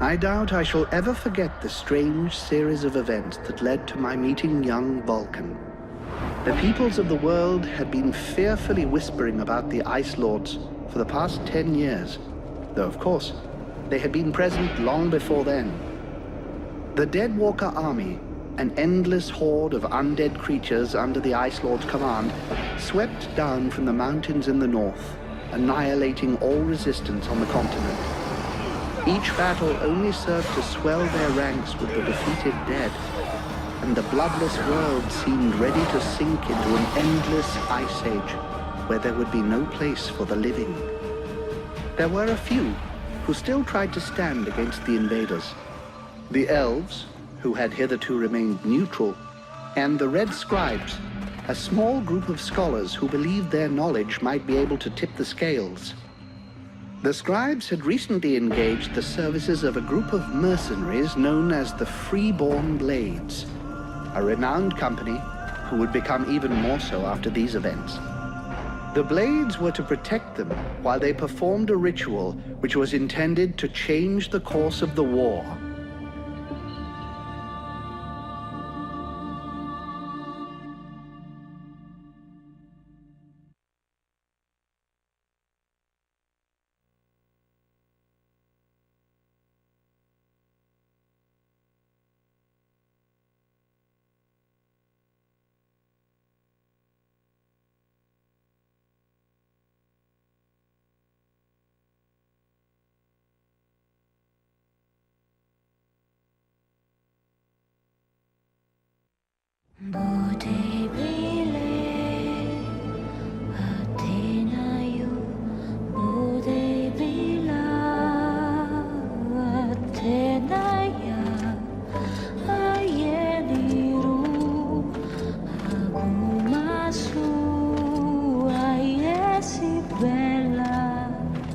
I doubt I shall ever forget the strange series of events that led to my meeting young Vulcan. The peoples of the world had been fearfully whispering about the Ice Lords for the past 10 years, though of course, they had been present long before then. The Deadwalker army, an endless horde of undead creatures under the Ice Lord's command, swept down from the mountains in the north, annihilating all resistance on the continent. Each battle only served to swell their ranks with the defeated dead, and the bloodless world seemed ready to sink into an endless ice age where there would be no place for the living. There were a few who still tried to stand against the invaders. The elves, who had hitherto remained neutral, and the red scribes, a small group of scholars who believed their knowledge might be able to tip the scales. The scribes had recently engaged the services of a group of mercenaries known as the Freeborn Blades, a renowned company who would become even more so after these events. The Blades were to protect them while they performed a ritual which was intended to change the course of the war.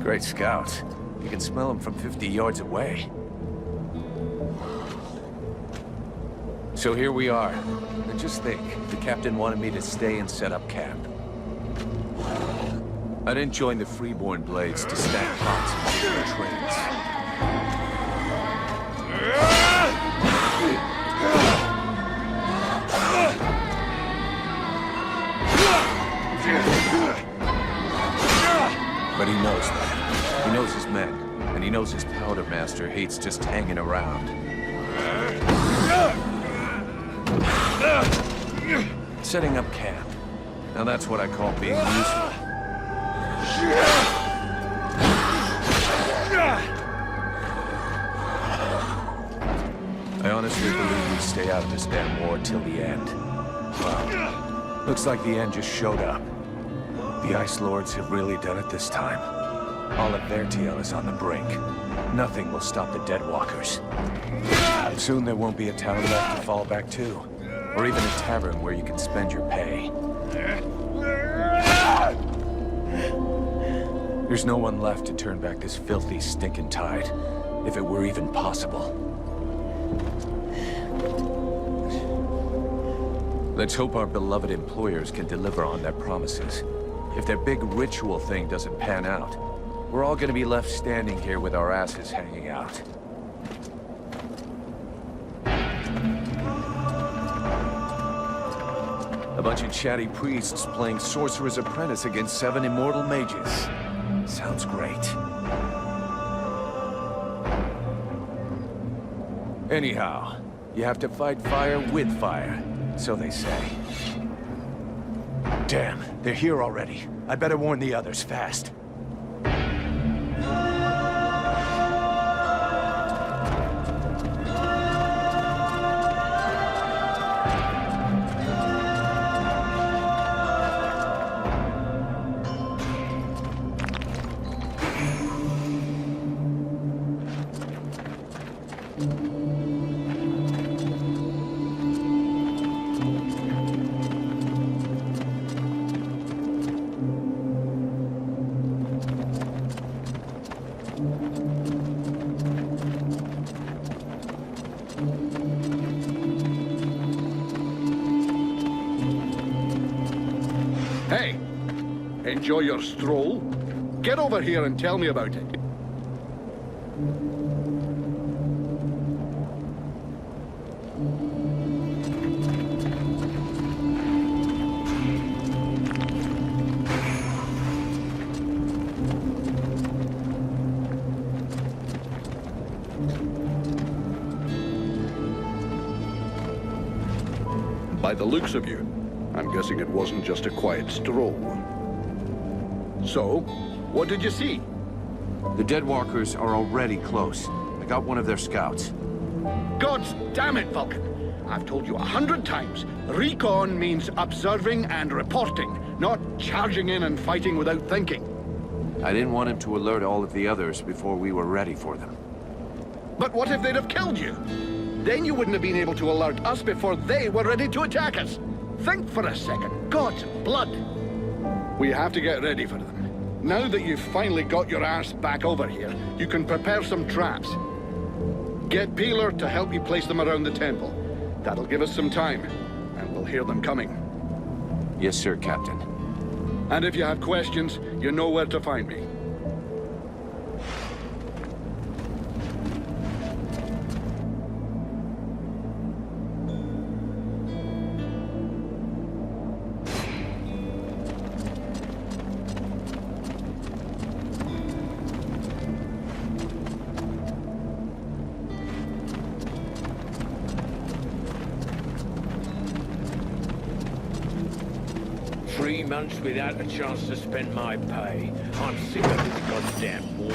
Great scouts. You can smell them from 50 yards away. So here we are. And just think, the captain wanted me to stay and set up camp. I didn't join the Freeborn Blades to stack pots and shoot trains. But he knows that. He knows his men, and he knows his powder master hates just hanging around. Setting up camp. Now that's what I call being useful. I honestly believe we stay out of this damn war till the end. Well, looks like the end just showed up. The Ice Lords have really done it this time. All of Vertiel is on the brink. Nothing will stop the Deadwalkers. Soon there won't be a town left to fall back to, or even a tavern where you can spend your pay. There's no one left to turn back this filthy, stinking tide, if it were even possible. Let's hope our beloved employers can deliver on their promises. If their big ritual thing doesn't pan out, we're all gonna be left standing here with our asses hanging out. bunch of chatty priests playing Sorcerer's Apprentice against 7 immortal mages. Sounds great. Anyhow, you have to fight fire with fire, so they say. Damn, they're here already. I better warn the others fast. Hey, enjoy your stroll? Get over here and tell me about it. By the looks of you, I'm guessing it wasn't just a quiet stroll. So, what did you see? The Deadwalkers are already close. I got one of their scouts. God damn it, Vulcan! I've told you 100 times, recon means observing and reporting, not charging in and fighting without thinking. I didn't want him to alert all of the others before we were ready for them. But what if they'd have killed you? Then you wouldn't have been able to alert us before they were ready to attack us. Think for a second. God's blood! We have to get ready for them. Now that you've finally got your ass back over here, you can prepare some traps. Get Peeler to help you place them around the temple. That'll give us some time, and we'll hear them coming. Yes, sir, Captain. And if you have questions, you know where to find me. Months without a chance to spend my pay. I'm sick of this goddamn war.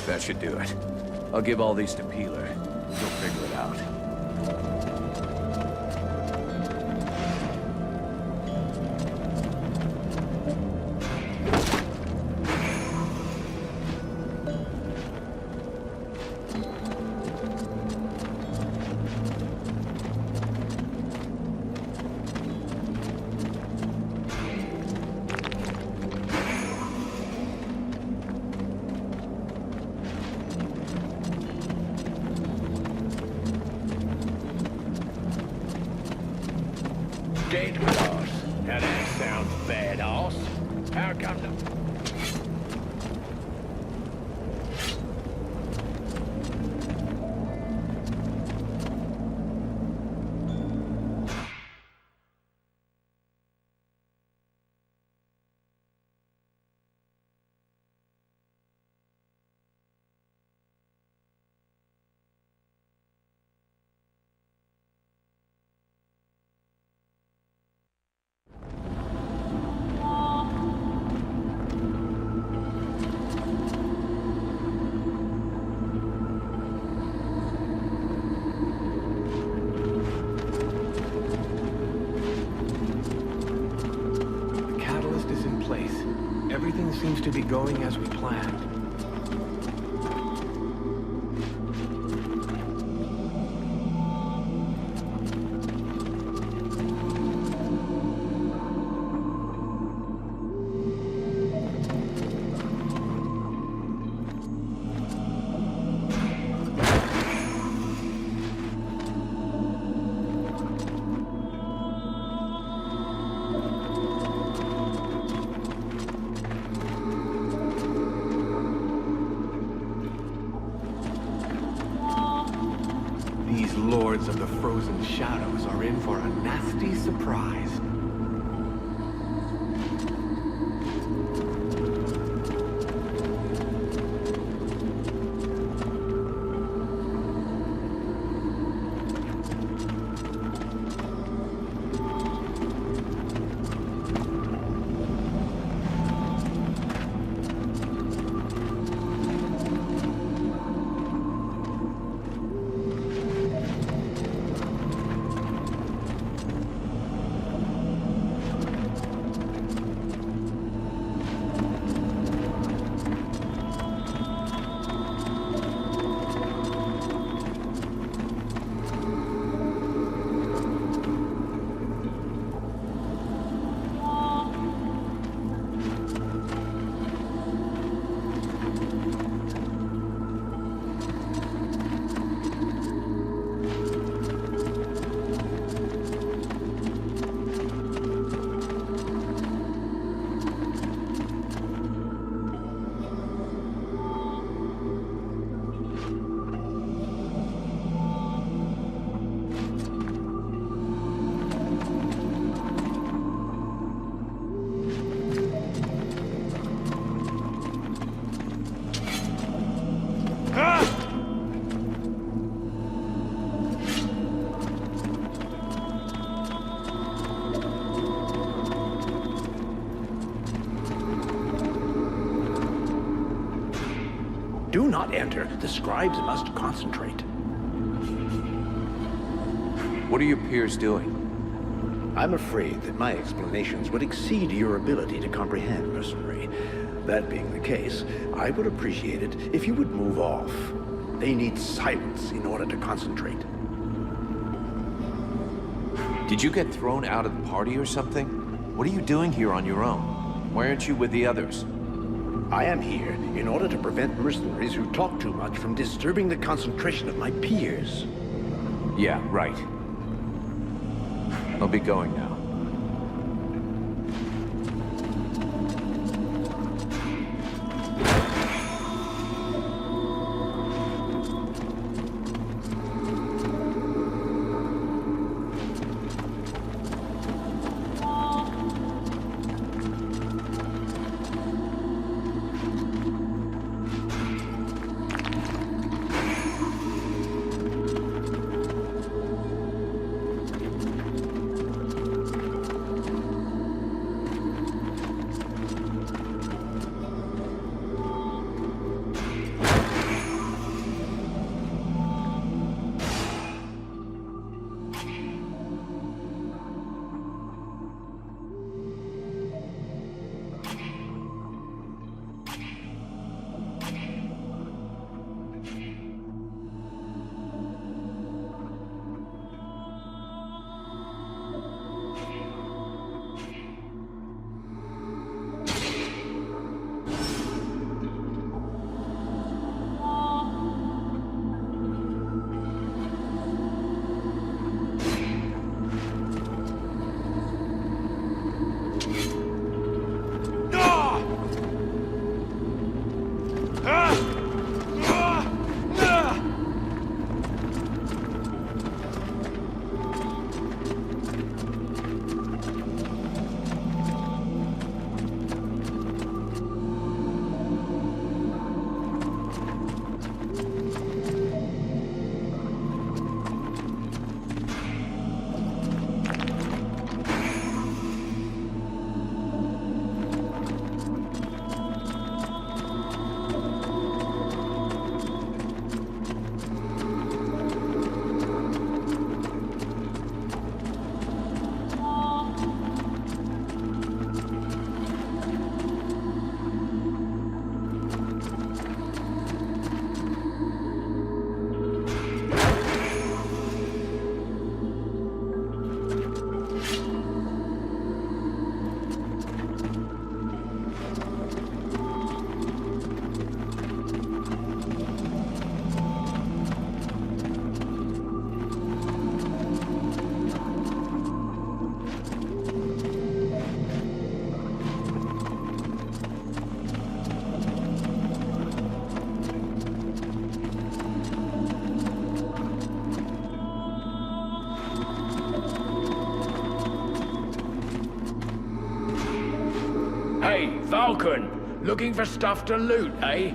That should do it. I'll give all these to Peeler. He'll figure it out. Dead grass. Now that sounds badass. How come the... Everything seems to be going as we planned. shadows are in for a nasty surprise. Do not enter. The scribes must concentrate. What are your peers doing? I'm afraid that my explanations would exceed your ability to comprehend, mercenary. That being the case, I would appreciate it if you would move off. They need silence in order to concentrate. Did you get thrown out of the party or something? What are you doing here on your own? Why aren't you with the others? I am here in order to prevent mercenaries who talk too much from disturbing the concentration of my peers. Yeah, right. I'll be going now. Hey, Vulcan! Looking for stuff to loot, eh?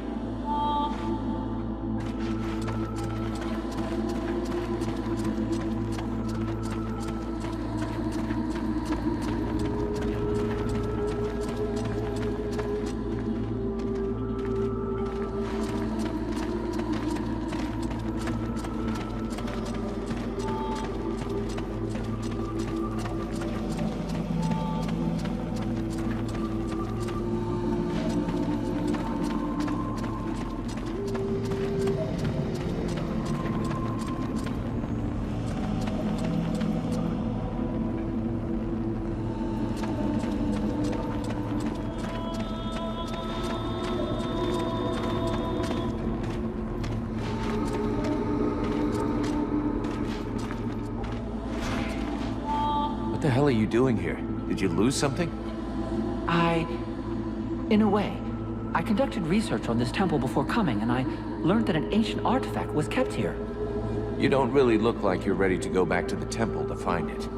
What the hell are you doing here? Did you lose something? In a way, I conducted research on this temple before coming, and I learned that an ancient artifact was kept here. You don't really look like you're ready to go back to the temple to find it.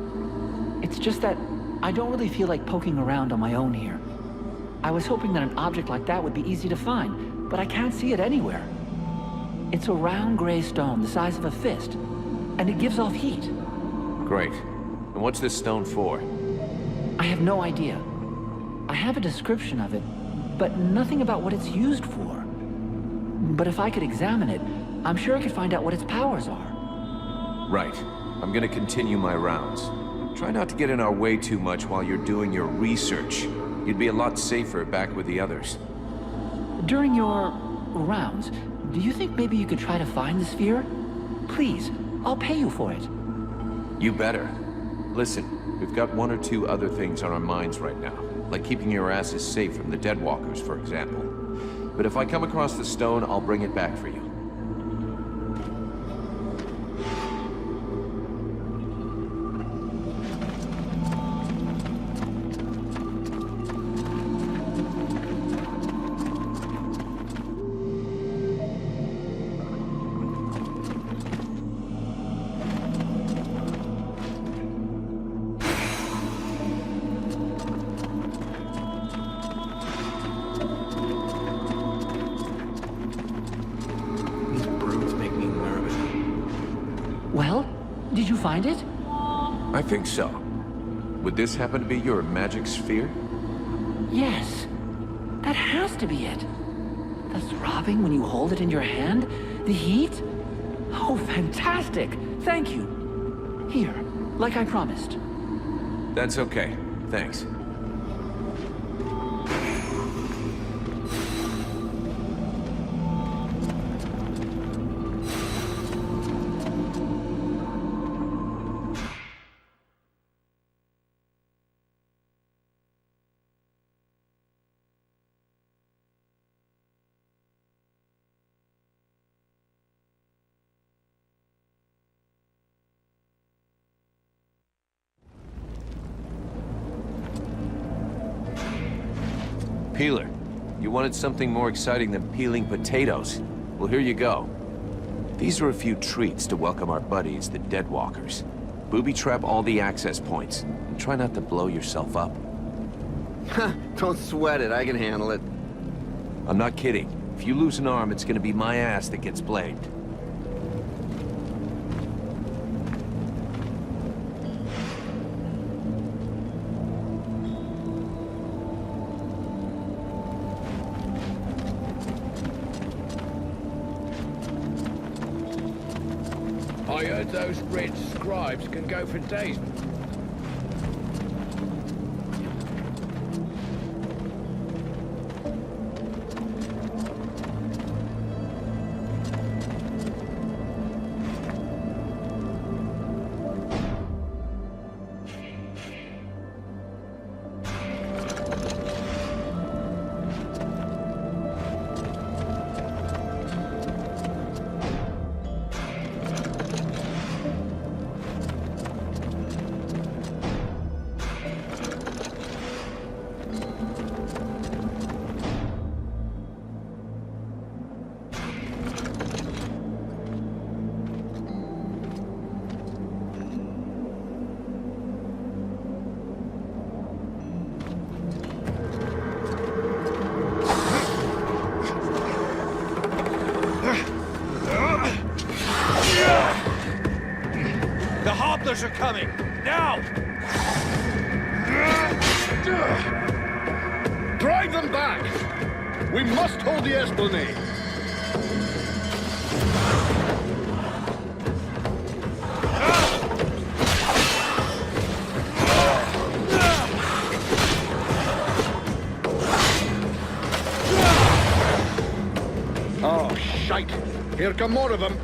It's just that I don't really feel like poking around on my own here. I was hoping that an object like that would be easy to find, but I can't see it anywhere. It's a round gray stone the size of a fist, and it gives off heat. Great. And what's this stone for? I have no idea. I have a description of it, but nothing about what it's used for. But if I could examine it, I'm sure I could find out what its powers are. Right. I'm gonna continue my rounds. Try not to get in our way too much while you're doing your research. You'd be a lot safer back with the others. During your rounds, do you think maybe you could try to find the sphere? Please, I'll pay you for it. You better. Listen, we've got one or two other things on our minds right now, like keeping your asses safe from the Deadwalkers, for example. But if I come across the stone, I'll bring it back for you. These brutes make me nervous. Well, did you find it? I think so. Would this happen to be your magic sphere? Yes. That has to be it. The throbbing when you hold it in your hand? The heat? Oh, fantastic! Thank you. Here, like I promised. That's okay. Thanks. Peeler, you wanted something more exciting than peeling potatoes. Well, here you go. These are a few treats to welcome our buddies, the Deadwalkers. Booby-trap all the access points, and try not to blow yourself up. Don't sweat it, I can handle it. I'm not kidding. If you lose an arm, it's gonna be my ass that gets blamed. I heard those red scribes can go for days. Now! Drive them back! We must hold the Esplanade. Oh, shite! Here come more of them.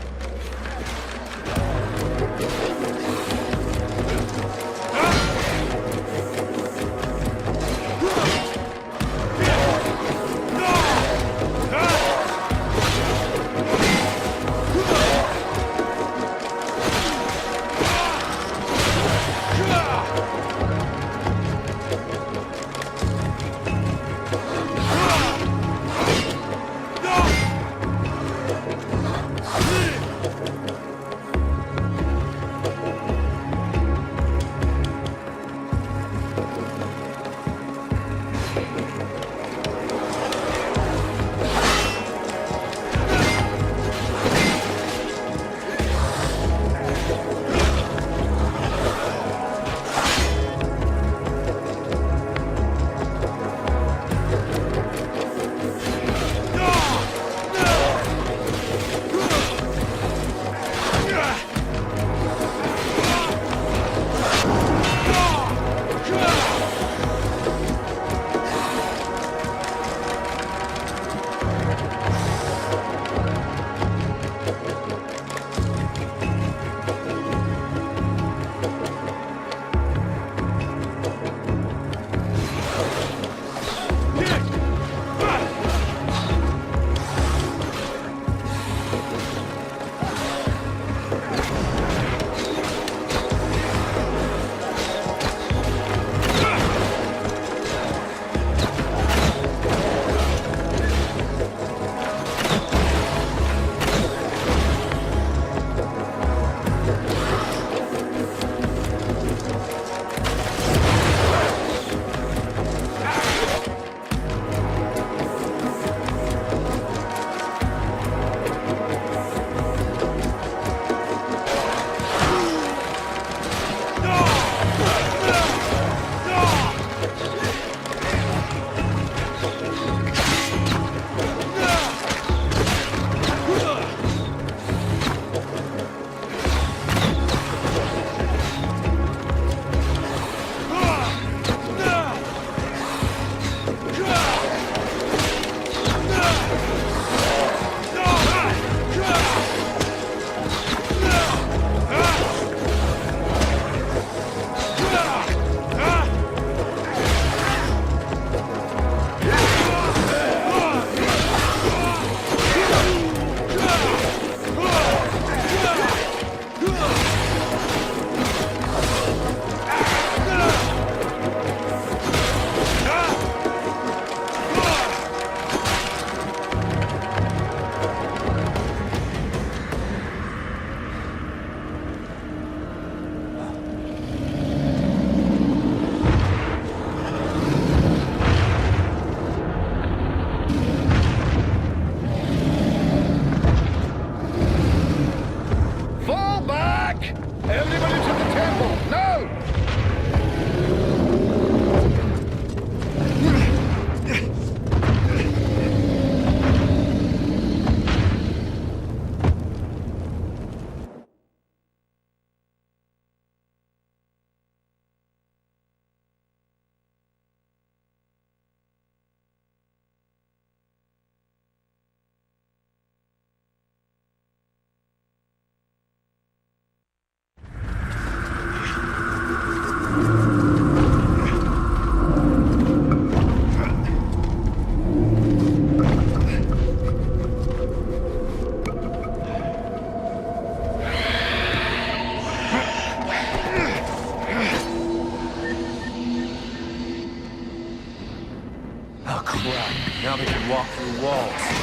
Now they can walk through walls.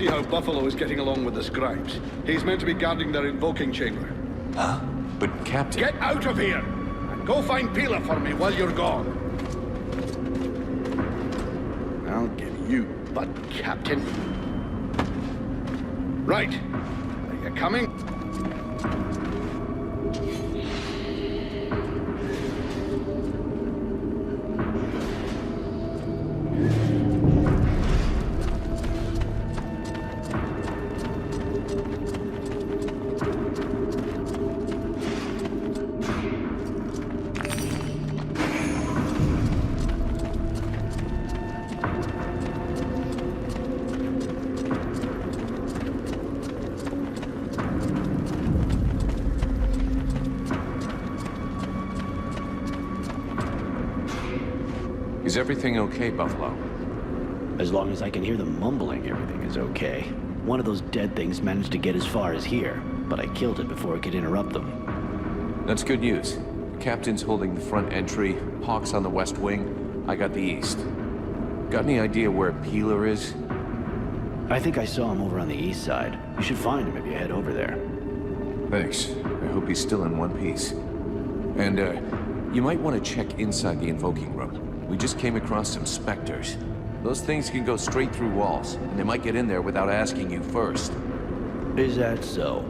see how Buffalo is getting along with the scribes. He's meant to be guarding their invoking chamber. Huh? But Captain... Get out of here! And go find Pila for me while you're gone. I'll give you butt, Captain. Right. Are you coming? Is everything okay, Buffalo? As long as I can hear them mumbling, everything is okay. One of those dead things managed to get as far as here, but I killed it before it could interrupt them. That's good news. The captain's holding the front entry, Hawk's on the west wing, I got the east. Got any idea where Peeler is? I think I saw him over on the east side. You should find him if you head over there. Thanks. I hope he's still in one piece. And, you might want to check inside the invoking room. We just came across some specters. Those things can go straight through walls, and they might get in there without asking you first. Is that so?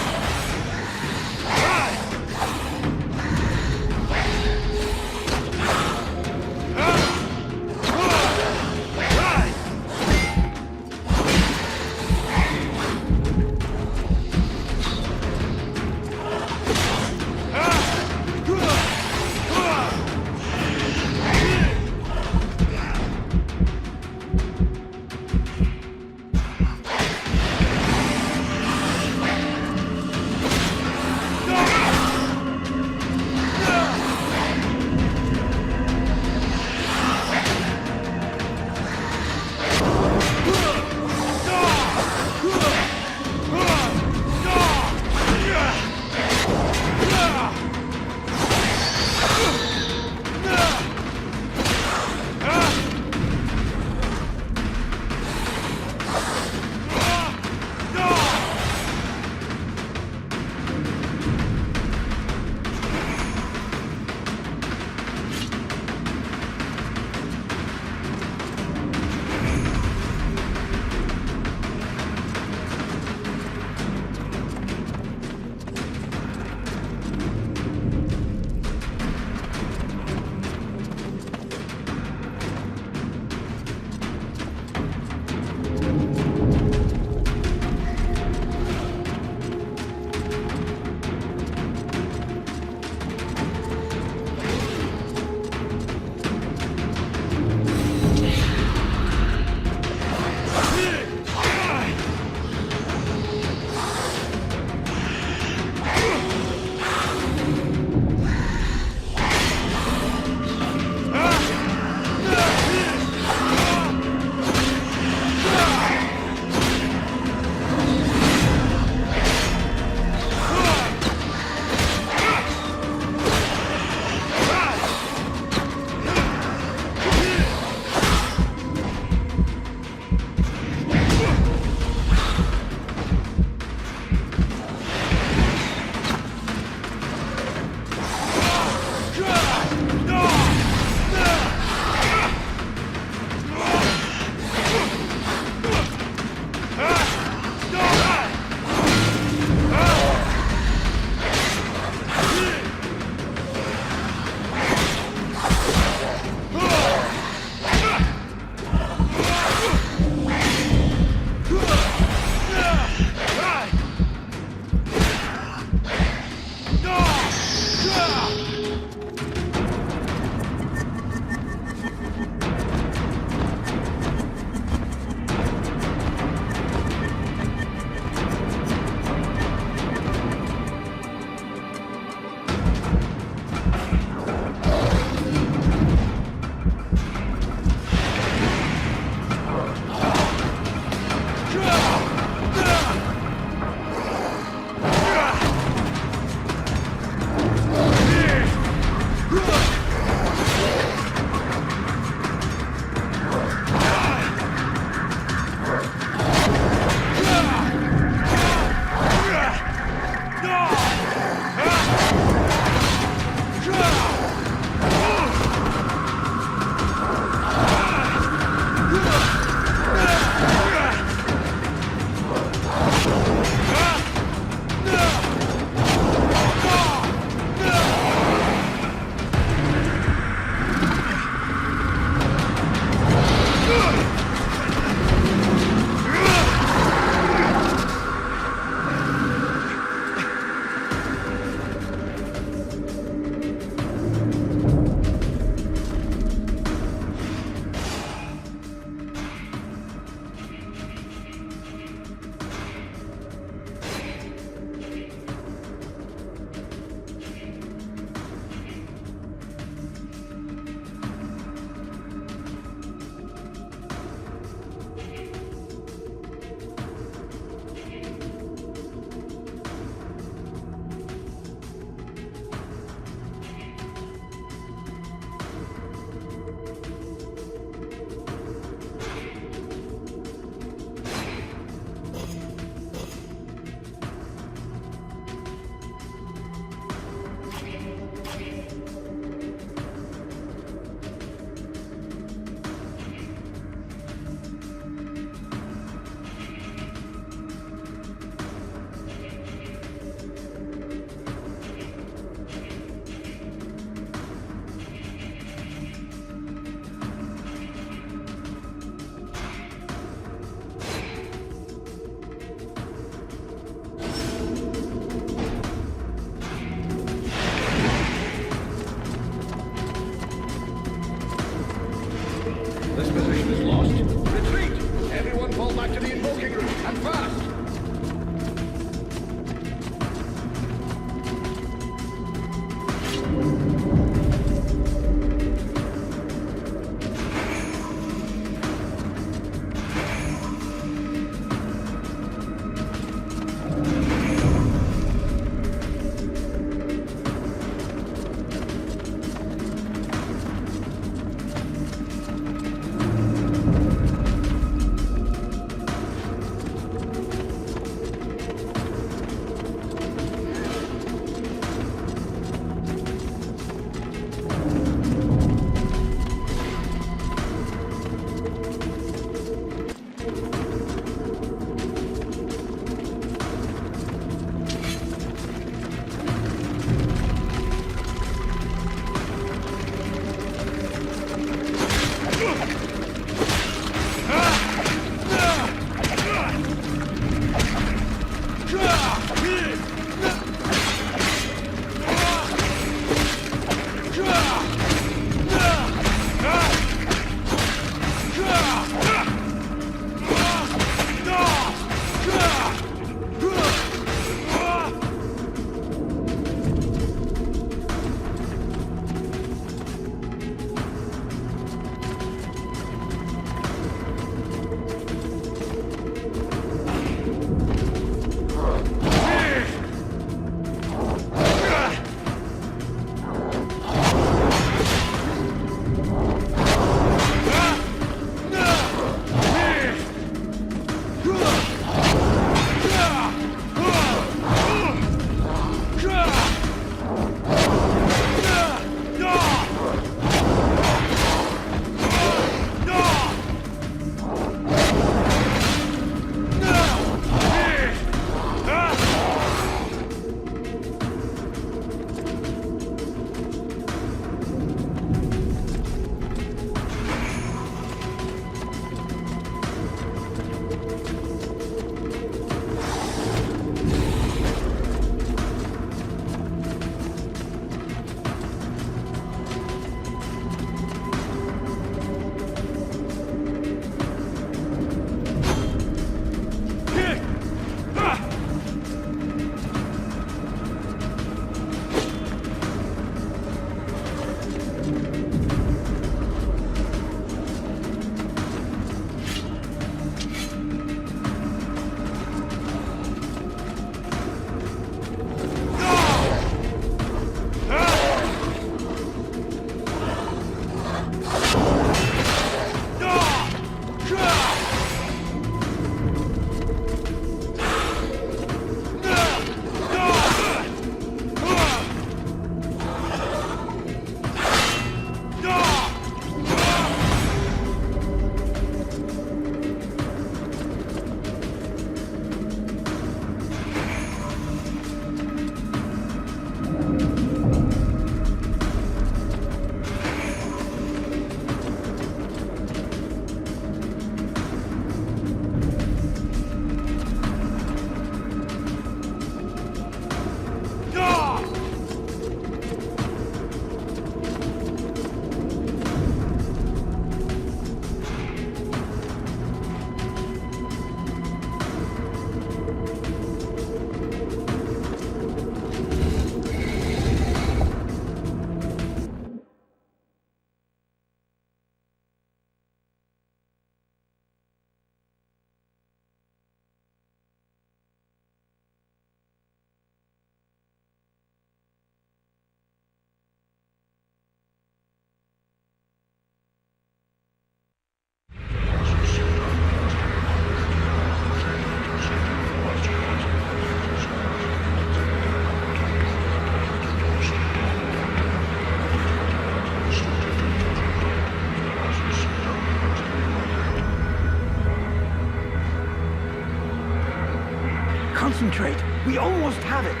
Concentrate. We almost have it.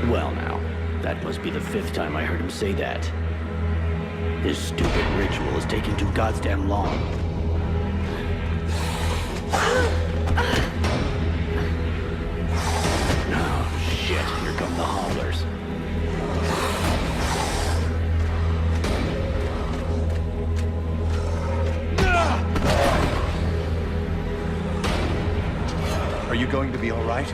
Well now, that must be the 5th time I heard him say that. This stupid ritual is taking too goddamn long. Oh, shit. Here come the haulers. Are you going to be all right?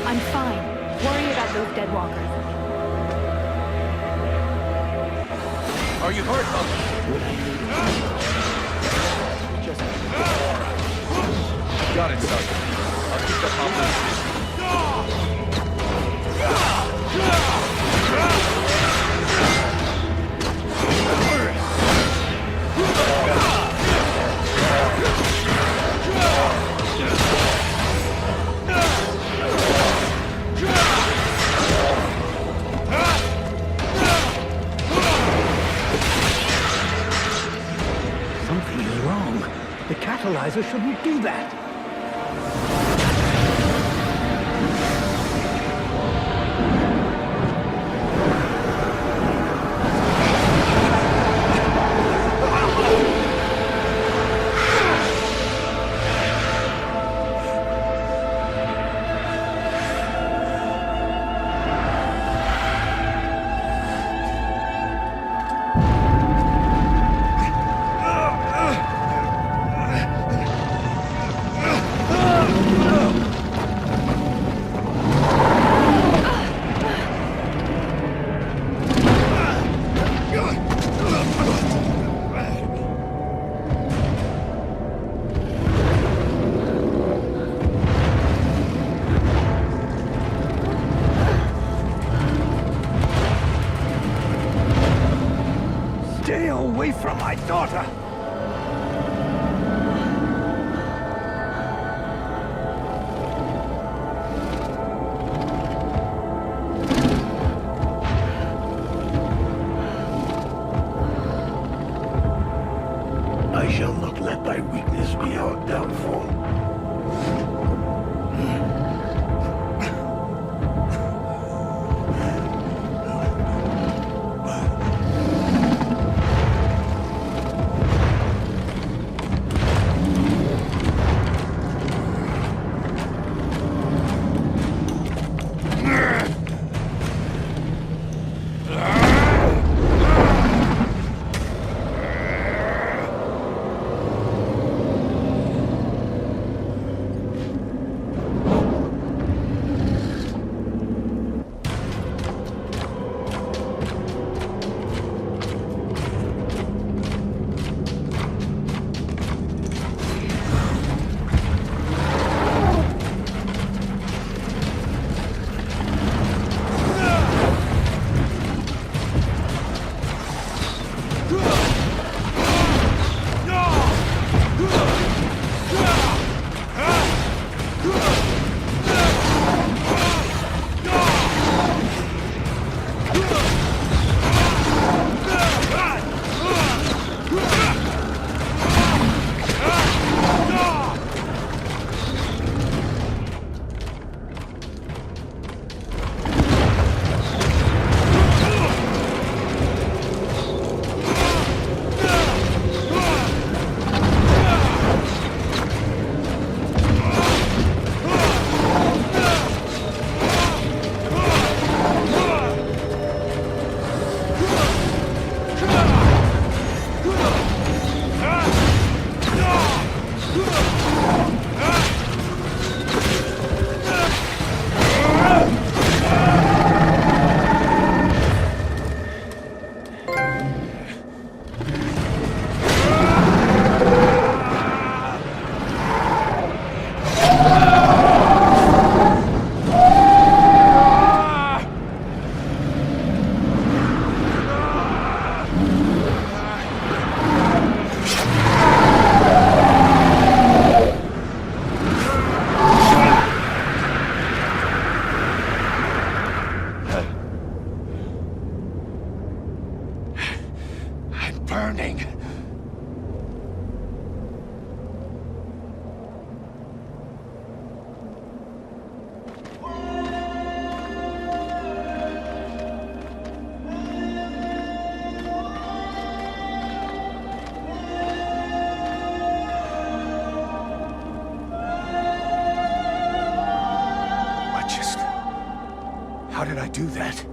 I'm fine. Worry about those dead walkers. Are you hurt, Uncle? Got it, Sergeant. I'll keep the hoppers busy. Something is wrong. The catalyzer shouldn't do that. away from my daughter! I shall not let thy weakness be our downfall. Burning. How did I do that?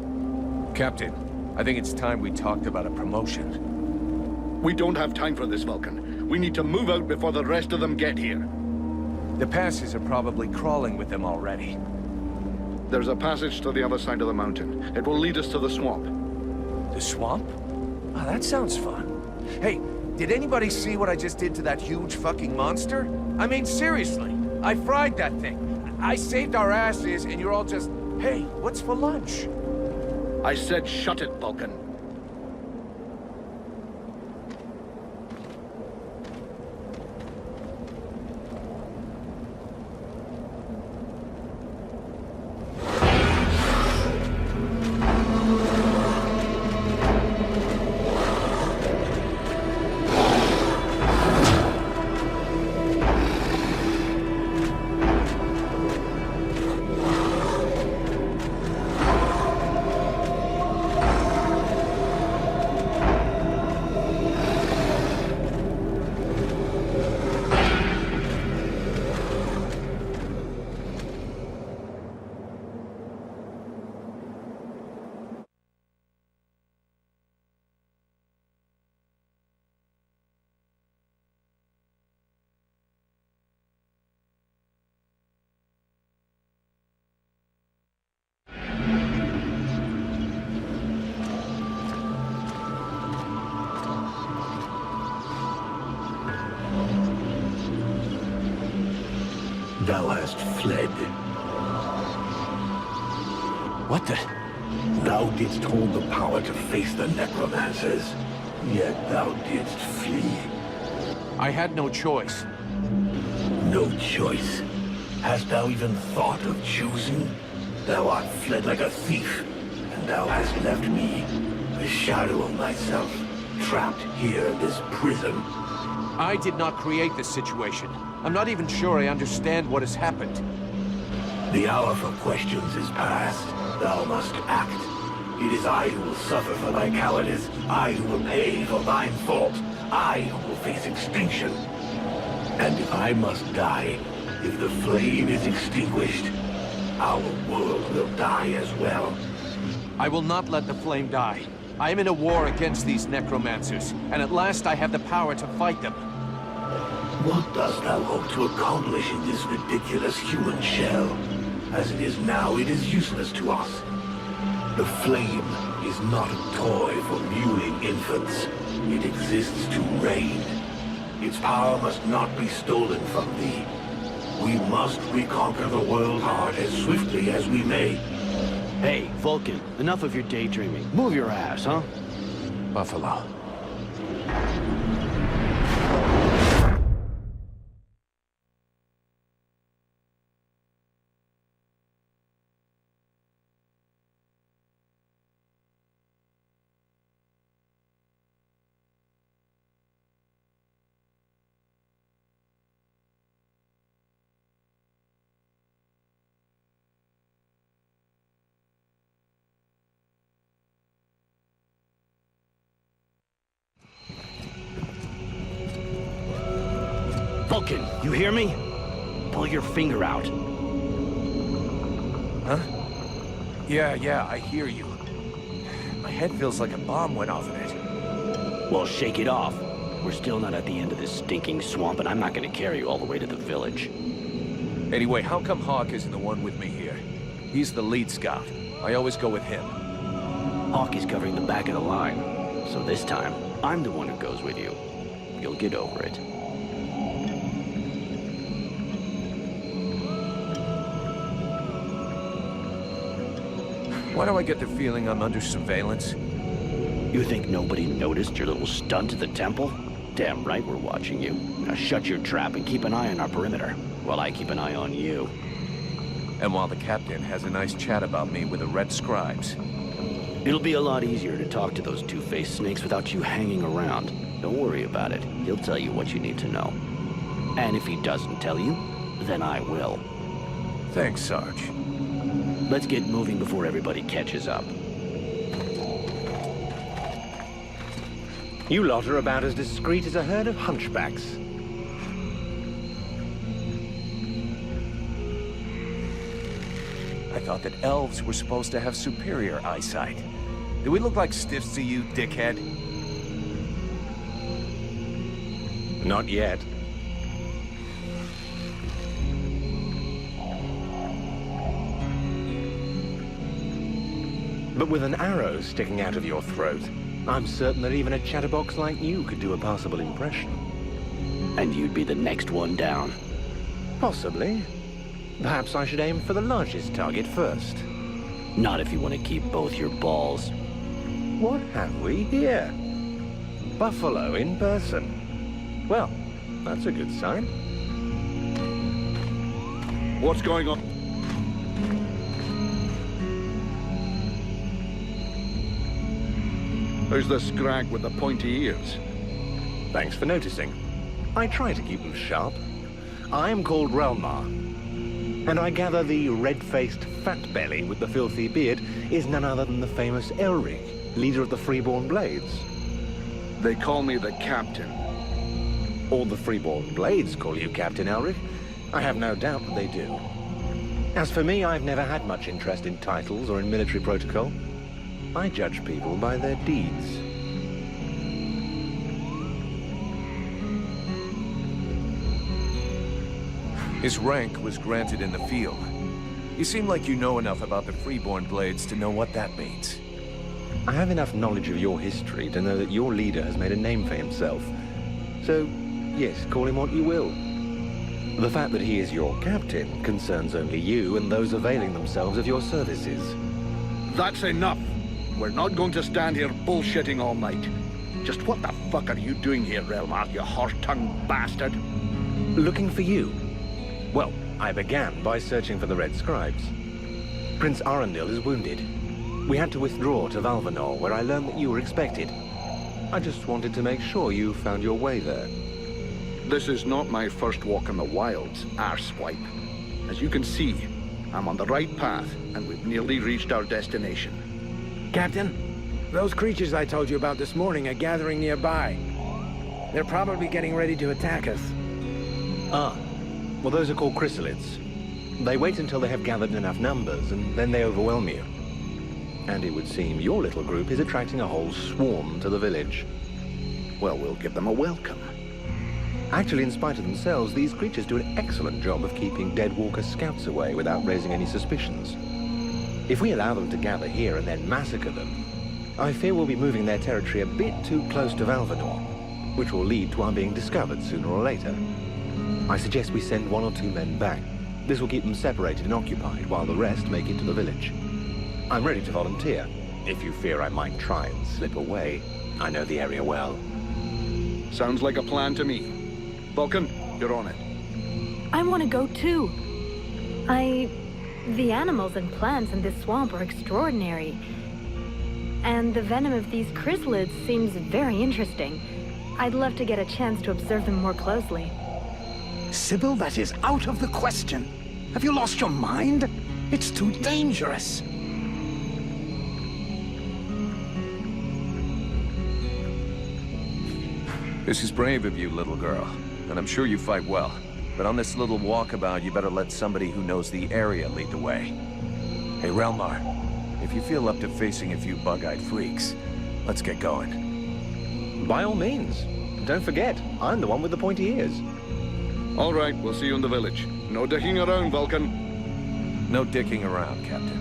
Captain, I think it's time we talked about a promotion. We don't have time for this, Vulcan. We need to move out before the rest of them get here. The passes are probably crawling with them already. There's a passage to the other side of the mountain. It will lead us to the swamp. The swamp? Oh, that sounds fun. Hey, did anybody see what I just did to that huge fucking monster? I mean, seriously, I fried that thing. I saved our asses, and you're all just, hey, what's for lunch? I said shut it, Vulcan. Thou hast fled. What the? Thou didst hold the power to face the necromancers. Yet thou didst flee. I had no choice. No choice. Hast thou even thought of choosing? Thou art fled like a thief, and thou hast left me, the shadow of myself, trapped here in this prison. I did not create this situation. I'm not even sure I understand what has happened. The hour for questions is past. Thou must act. It is I who will suffer for thy cowardice. I who will pay for thine fault. I who will face extinction. And if I must die, if the flame is extinguished, our world will die as well. I will not let the flame die. I am in a war against these necromancers, and at last I have the power to fight them. What dost thou hope to accomplish in this ridiculous human shell? As it is now, it is useless to us. The flame is not a toy for mewing infants. It exists to reign. Its power must not be stolen from thee. We must reconquer the world heart as swiftly as we may. Hey, Vulcan, enough of your daydreaming. Move your ass, huh? Buffalo. Vulcan, you hear me? Pull your finger out. Huh? Yeah, I hear you. My head feels like a bomb went off in it. Well, shake it off. We're still not at the end of this stinking swamp, and I'm not gonna carry you all the way to the village. Anyway, how come Hawk isn't the one with me here? He's the lead scout. I always go with him. Hawk is covering the back of the line, so this time, I'm the one who goes with you. You'll get over it. Why do I get the feeling I'm under surveillance? You think nobody noticed your little stunt at the temple? Damn right we're watching you. Now shut your trap and keep an eye on our perimeter, while I keep an eye on you. And while the captain has a nice chat about me with the red scribes. It'll be a lot easier to talk to those two-faced snakes without you hanging around. Don't worry about it. He'll tell you what you need to know. And if he doesn't tell you, then I will. Thanks, Sarge. Let's get moving before everybody catches up. You lot are about as discreet as a herd of hunchbacks. I thought that elves were supposed to have superior eyesight. Do we look like stiffs to you, dickhead? Not yet. But with an arrow sticking out of your throat, I'm certain that even a chatterbox like you could do a passable impression. And you'd be the next one down. Possibly. Perhaps I should aim for the largest target first. Not if you want to keep both your balls. What have we here? Buffalo in person. Well, that's a good sign. What's going on? Who's the scrag with the pointy ears? Thanks for noticing. I try to keep them sharp. I am called Relmar, and I gather the red-faced fat belly with the filthy beard is none other than the famous Elric, leader of the Freeborn Blades. They call me the captain. All the Freeborn Blades call you Captain Elric. I have no doubt that they do. As for me, I've never had much interest in titles or in military protocol. I judge people by their deeds. His rank was granted in the field. You seem like you know enough about the Freeborn Blades to know what that means. I have enough knowledge of your history to know that your leader has made a name for himself. So, yes, call him what you will. The fact that he is your captain concerns only you and those availing themselves of your services. That's enough. We're not going to stand here bullshitting all night. Just what the fuck are you doing here, Relmar, you horse-tongued bastard? Looking for you. Well, I began by searching for the Red Scribes. Prince Arundel is wounded. We had to withdraw to Valvanor, where I learned that you were expected. I just wanted to make sure you found your way there. This is not my first walk in the wilds, arsewipe. As you can see, I'm on the right path, and we've nearly reached our destination. Captain, those creatures I told you about this morning are gathering nearby. They're probably getting ready to attack us. Ah, well, those are called chrysalids. They wait until they have gathered enough numbers, and then they overwhelm you. And it would seem your little group is attracting a whole swarm to the village. Well, we'll give them a welcome. Actually, in spite of themselves, these creatures do an excellent job of keeping Deadwalker scouts away without raising any suspicions. If we allow them to gather here and then massacre them, I fear we'll be moving their territory a bit too close to Valvanor, which will lead to our being discovered sooner or later. I suggest we send 1 or 2 men back. This will keep them separated and occupied while the rest make it to the village. I'm ready to volunteer. If you fear I might try and slip away, I know the area well. Sounds like a plan to me. Vulcan, you're on it. I want to go too. The animals and plants in this swamp are extraordinary. And the venom of these chrysalids seems very interesting. I'd love to get a chance to observe them more closely. Sybil, that is out of the question. Have you lost your mind? It's too dangerous. This is brave of you, little girl. And I'm sure you fight well. But on this little walkabout, you better let somebody who knows the area lead the way. Hey, Relmar, if you feel up to facing a few bug-eyed freaks, let's get going. By all means. Don't forget, I'm the one with the pointy ears. All right, we'll see you in the village. No dicking around, Vulcan. No dicking around, Captain.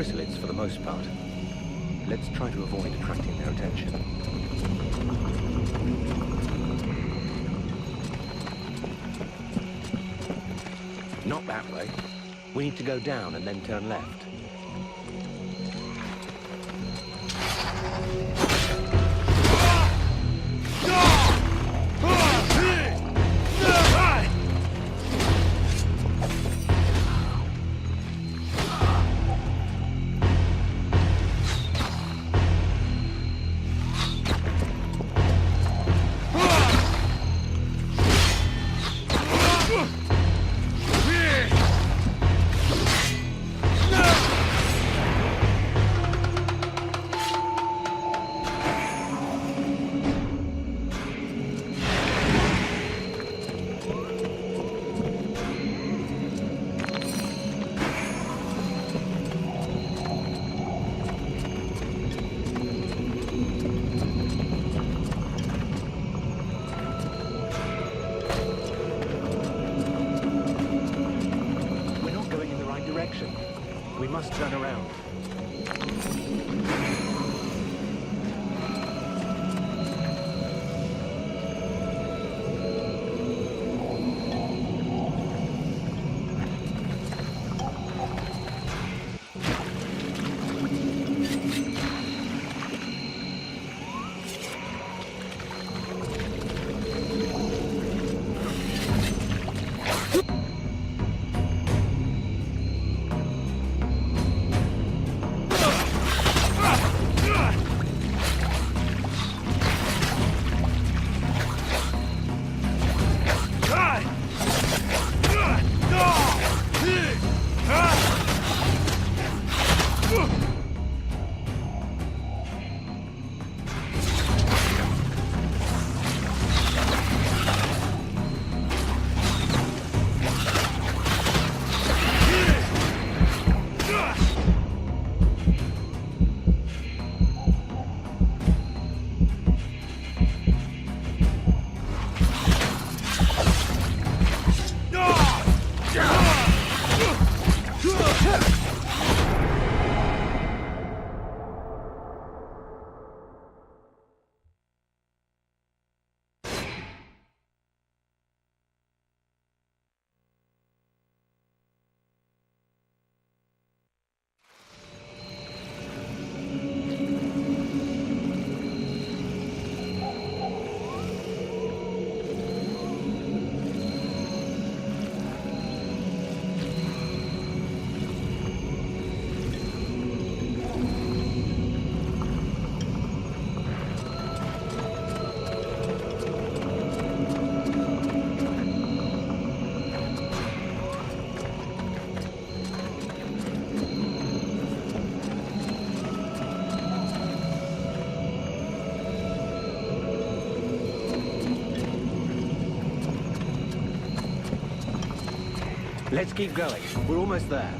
chrysalids for the most part. Let's try to avoid attracting their attention. Not that way. We need to go down and then turn left. We must turn around. Let's keep going. We're almost there.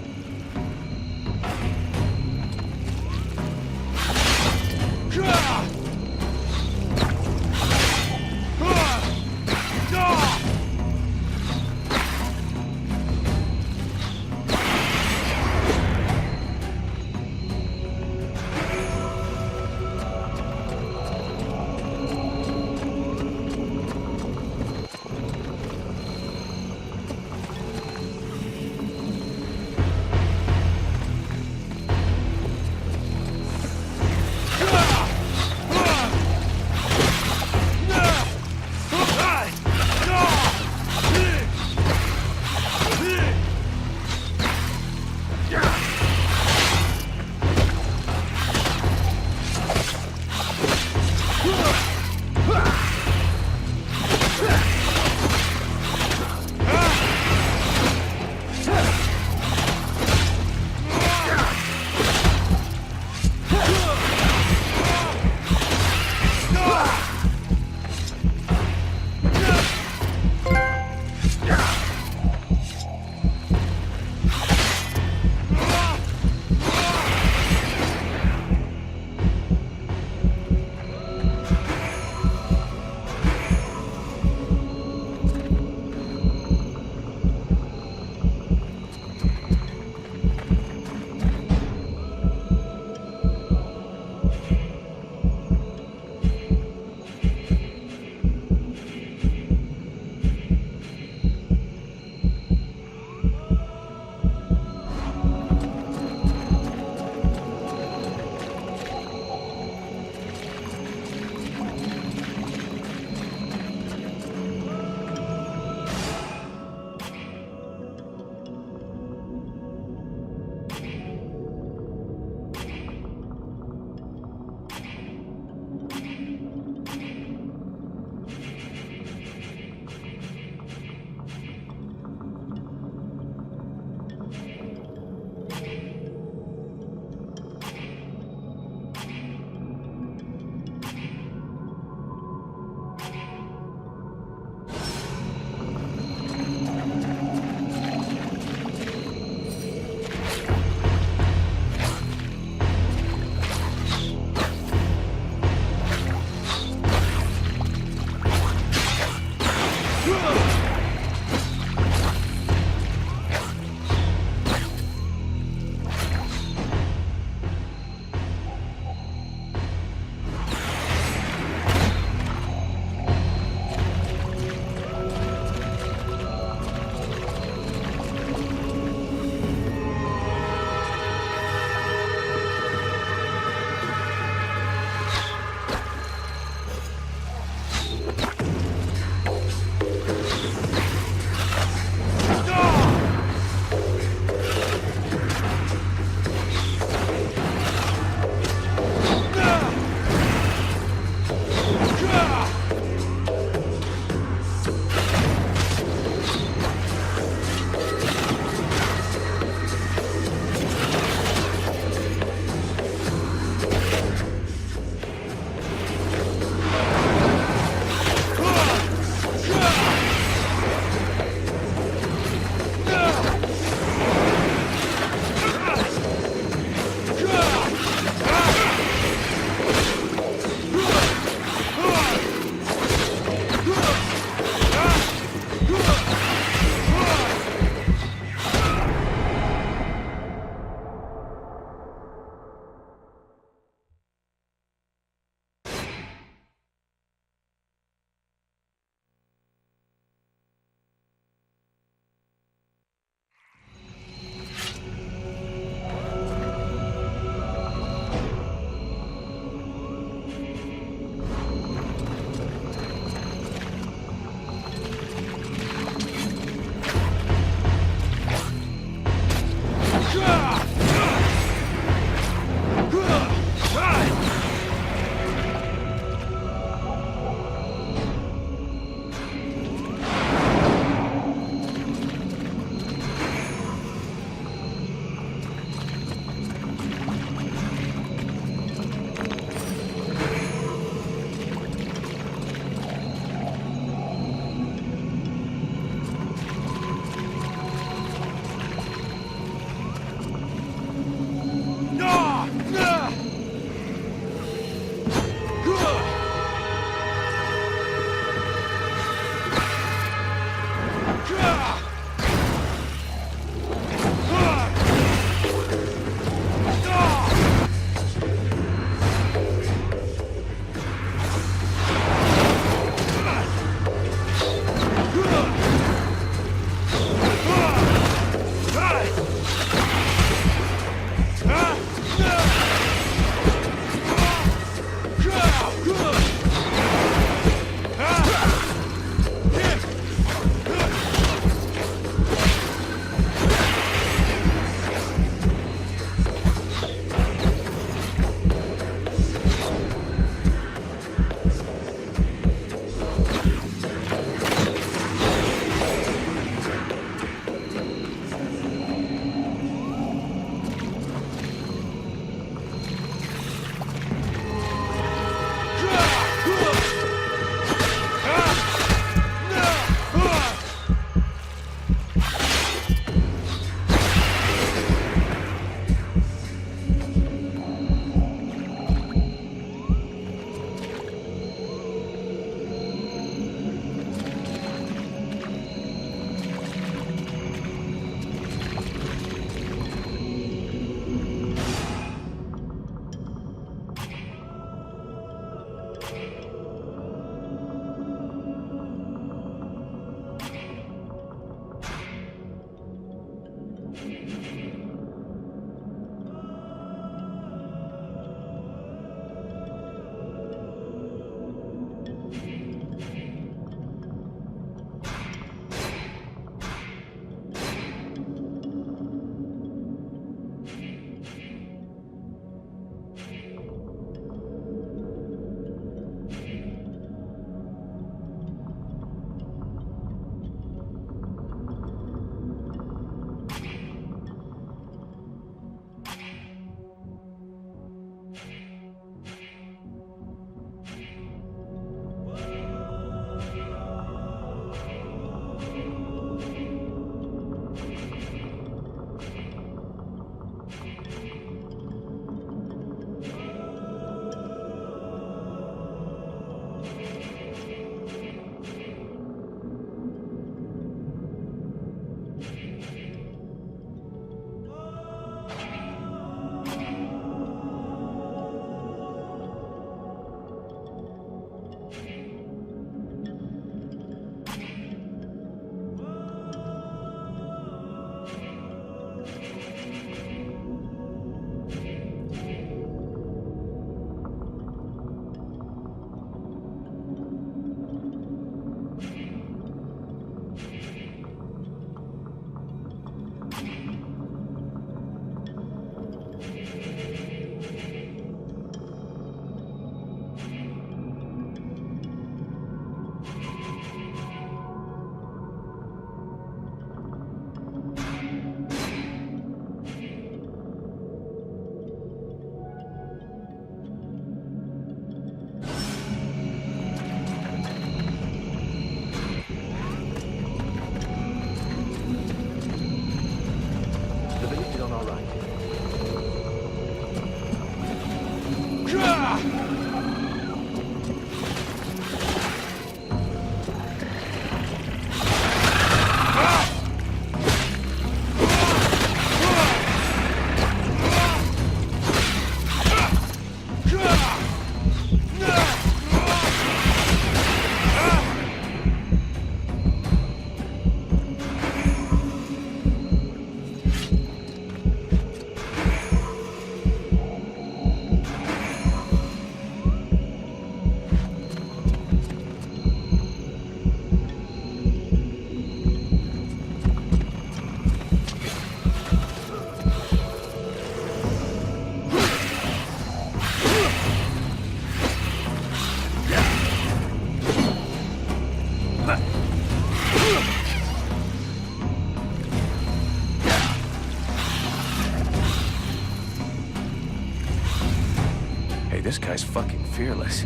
Hey, this guy's fucking fearless.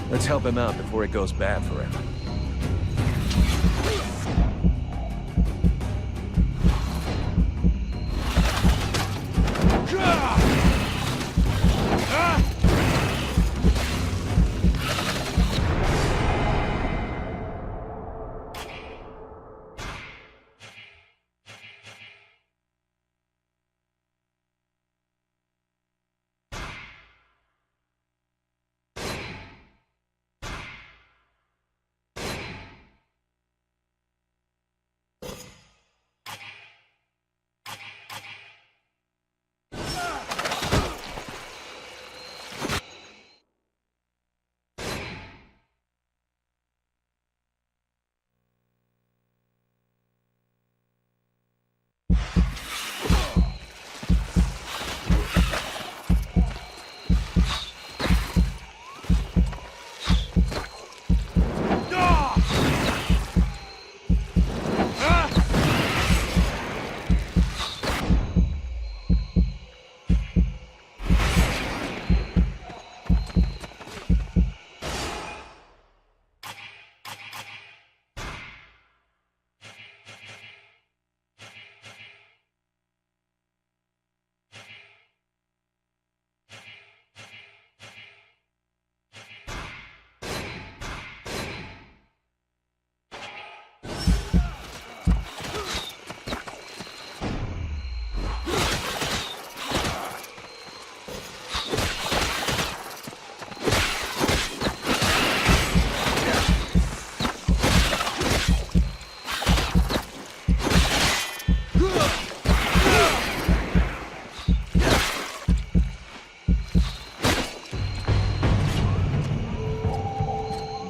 Let's help him out before it goes bad for him.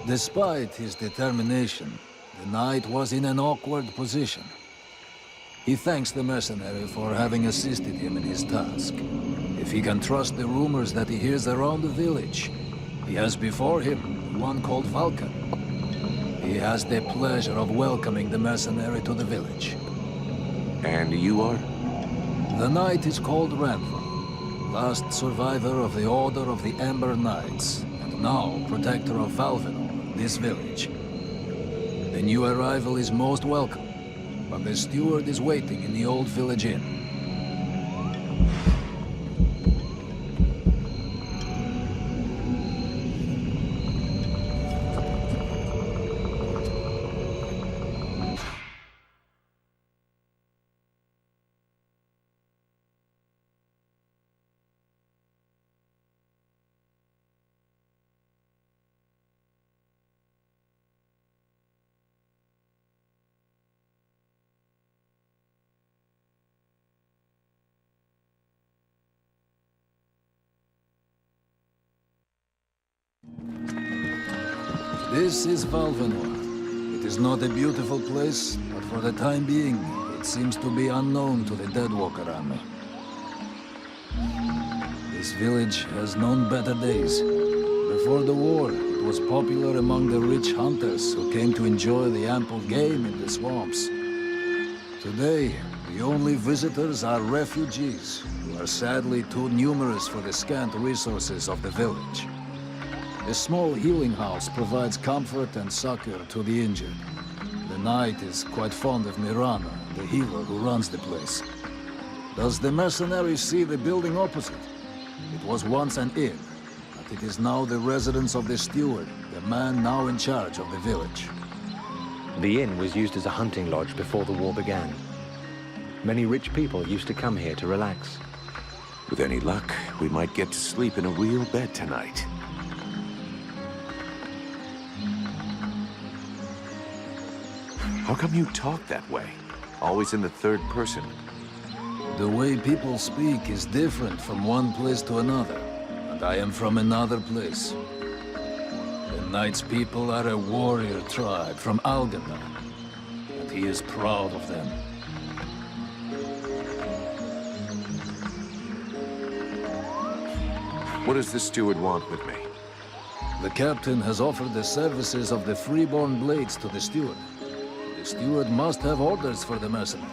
Despite his determination, the knight was in an awkward position. He thanks the mercenary for having assisted him in his task. If he can trust the rumors that he hears around the village, he has before him one called Vulcan. He has the pleasure of welcoming the mercenary to the village. And you are? The knight is called Ranthal, last survivor of the Order of the Ember Knights, and now protector of Valvenor, this village. The new arrival is most welcome, but the steward is waiting in the old village inn. This is Valvenor. It is not a beautiful place, but for the time being, it seems to be unknown to the Deadwalker army. This village has known better days. Before the war, it was popular among the rich hunters who came to enjoy the ample game in the swamps. Today, the only visitors are refugees, who are sadly too numerous for the scant resources of the village. A small healing house provides comfort and succor to the injured. The knight is quite fond of Mirana, the healer who runs the place. Does the mercenary see the building opposite? It was once an inn, but but it is now the residence of the steward, the man now in charge of the village. The inn was used as a hunting lodge before the war began. Many rich people used to come here to relax. With any luck, we might get to sleep in a real bed tonight. How come you talk that way? Always in the third person. The way people speak is different from one place to another, and I am from another place. The Knight's people are a warrior tribe from Alganda, and he is proud of them. What does the steward want with me? The captain has offered the services of the freeborn blades to the steward. The steward must have orders for the mercenary.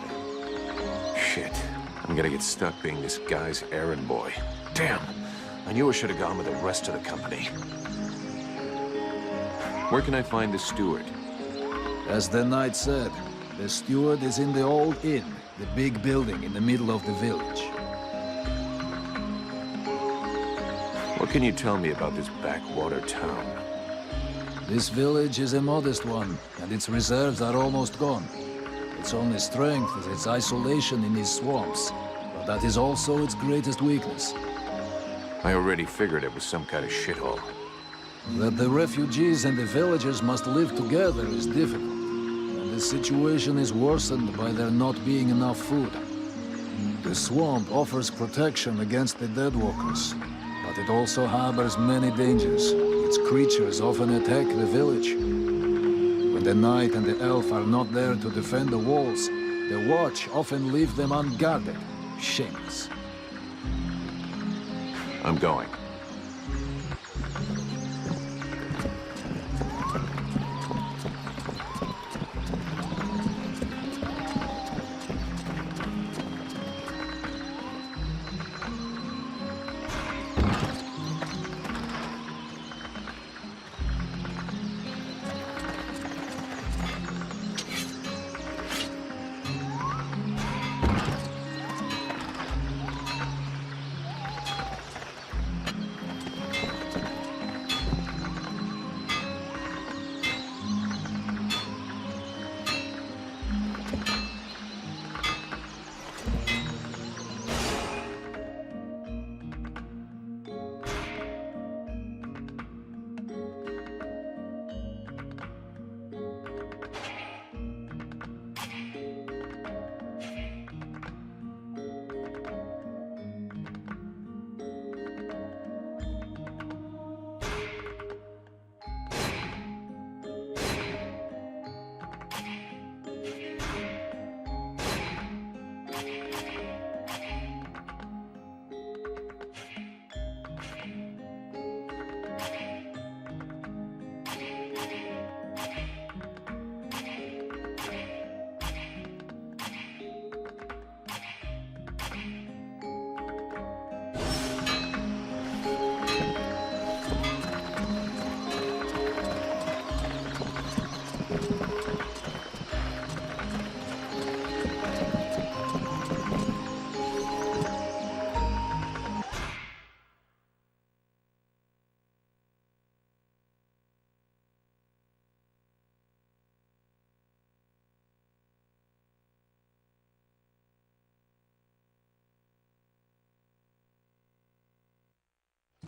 Shit. I'm gonna get stuck being this guy's errand boy. Damn! I knew I should have gone with the rest of the company. Where can I find the steward? As the knight said, the steward is in the old inn, the big building in the middle of the village. What can you tell me about this backwater town? This village is a modest one, and its reserves are almost gone. Its only strength is its isolation in these swamps, but that is also its greatest weakness. I already figured it was some kind of shithole. That the refugees and the villagers must live together is difficult, and the situation is worsened by there not being enough food. The swamp offers protection against the deadwalkers, but it also harbors many dangers. Its creatures often attack the village. When the knight and the elf are not there to defend the walls, the watch often leave them unguarded. Shameless. I'm going.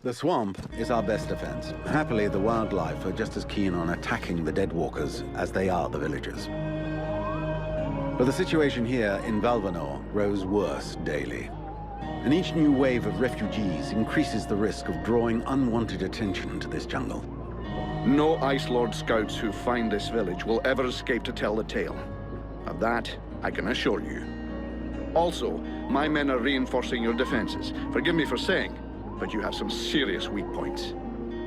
The swamp is our best defense. Happily, the wildlife are just as keen on attacking the deadwalkers as they are the villagers. But the situation here in Valvanor grows worse daily. And each new wave of refugees increases the risk of drawing unwanted attention to this jungle. No Ice Lord scouts who find this village will ever escape to tell the tale. Of that, I can assure you. Also, my men are reinforcing your defenses. Forgive me for saying, but you have some serious weak points.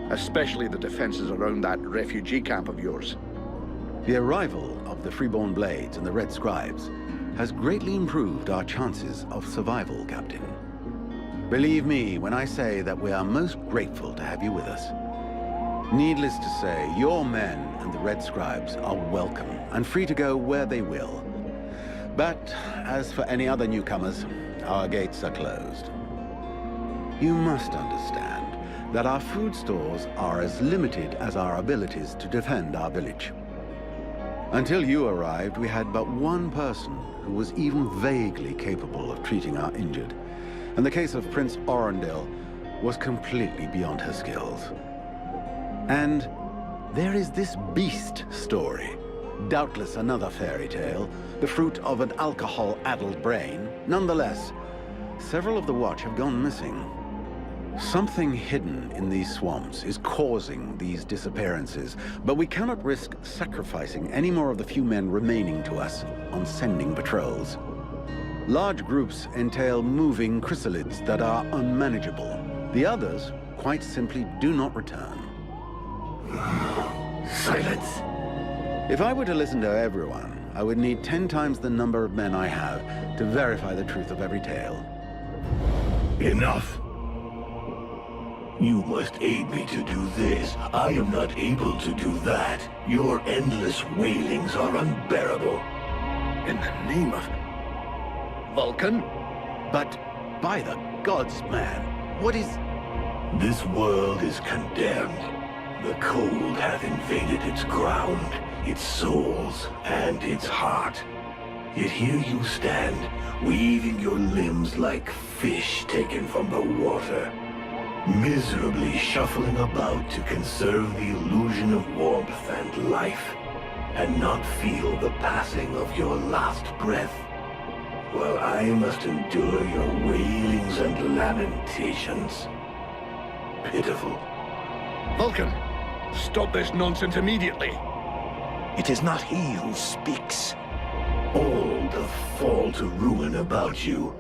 Especially the defenses around that refugee camp of yours. The arrival of the Freeborn Blades and the Red Scribes has greatly improved our chances of survival, Captain. Believe me when I say that we are most grateful to have you with us. Needless to say, your men and the Red Scribes are welcome and free to go where they will. But as for any other newcomers, our gates are closed. You must understand that our food stores are as limited as our abilities to defend our village. Until you arrived, we had but one person who was even vaguely capable of treating our injured. And the case of Prince Orendil was completely beyond her skills. And there is this beast story. Doubtless another fairy tale, the fruit of an alcohol-addled brain. Nonetheless, several of the Watch have gone missing. Something hidden in these swamps is causing these disappearances, but we cannot risk sacrificing any more of the few men remaining to us on sending patrols. Large groups entail moving chrysalids that are unmanageable. The others, quite simply, do not return. Silence. If I were to listen to everyone, I would need 10 times the number of men I have to verify the truth of every tale. Enough. You must aid me to do this. I am not able to do that. Your endless wailings are unbearable. In the name of Vulcan? But by the gods, man, what is... This world is condemned. The cold hath invaded its ground, its souls, and its heart. Yet here you stand, weaving your limbs like fish taken from the water, miserably shuffling about to conserve the illusion of warmth and life, and not feel the passing of your last breath, while I must endure your wailings and lamentations. Pitiful. Vulcan, stop this nonsense immediately. It is not he who speaks. All the fall to ruin about you,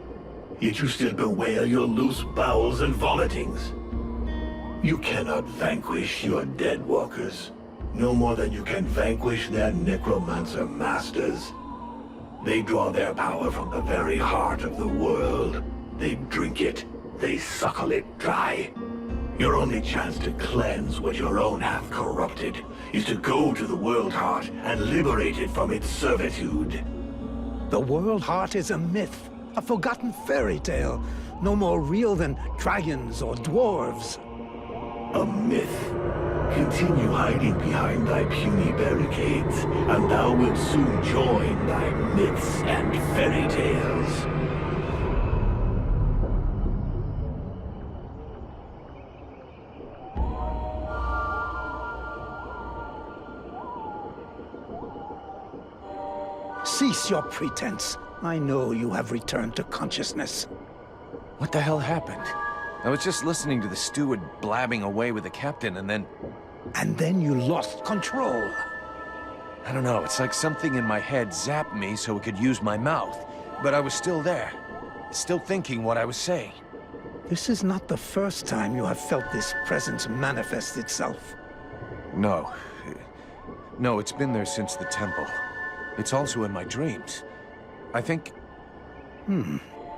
yet you still bewail your loose bowels and vomitings. You cannot vanquish your dead walkers, no more than you can vanquish their necromancer masters. They draw their power from the very heart of the world. They drink it, they suckle it dry. Your only chance to cleanse what your own hath corrupted is to go to the World Heart and liberate it from its servitude. The World Heart is a myth, a forgotten fairy tale, no more real than dragons or dwarves. A myth. Continue hiding behind thy puny barricades, and thou wilt soon join thy myths and fairy tales. Cease your pretense. I know you have returned to consciousness. What the hell happened? I was just listening to the steward blabbing away with the captain, and then... And then you lost control. I don't know, it's like something in my head zapped me so it could use my mouth. But I was still there, still thinking what I was saying. This is not the first time you have felt this presence manifest itself. No. No, it's been there since the temple. It's also in my dreams. I think...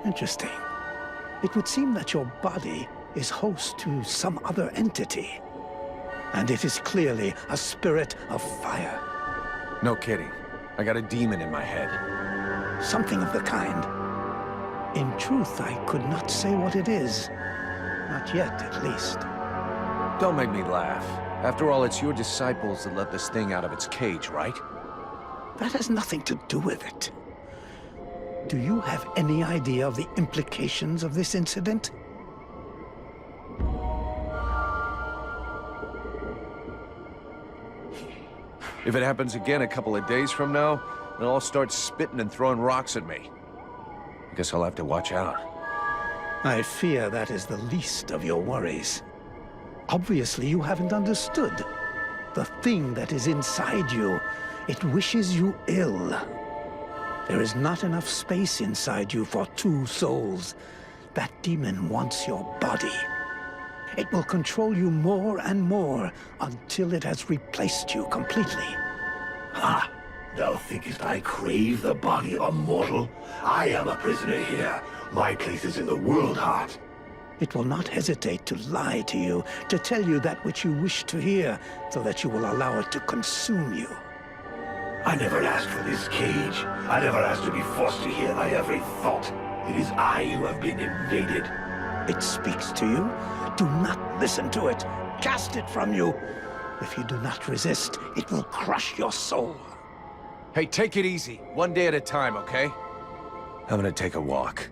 Interesting. It would seem that your body is host to some other entity. And it is clearly a spirit of fire. No kidding. I got a demon in my head. Something of the kind. In truth, I could not say what it is. Not yet, at least. Don't make me laugh. After all, it's your disciples that let this thing out of its cage, right? That has nothing to do with it. Do you have any idea of the implications of this incident? If it happens again a couple of days from now, they'll all start spitting and throwing rocks at me. I guess I'll have to watch out. I fear that is the least of your worries. Obviously, you haven't understood. The thing that is inside you, it wishes you ill. There is not enough space inside you for two souls. That demon wants your body. It will control you more and more until it has replaced you completely. Ha! Thou thinkest I crave the body of a mortal? I am a prisoner here. My place is in the World Heart. It will not hesitate to lie to you, to tell you that which you wish to hear, so that you will allow it to consume you. I never asked for this cage. I never asked to be forced to hear thy every thought. It is I who have been invaded. It speaks to you, Do not listen to it. Cast it from you. If you do not resist, it will crush your soul. Hey, take it easy. One day at a time, okay? I'm gonna take a walk.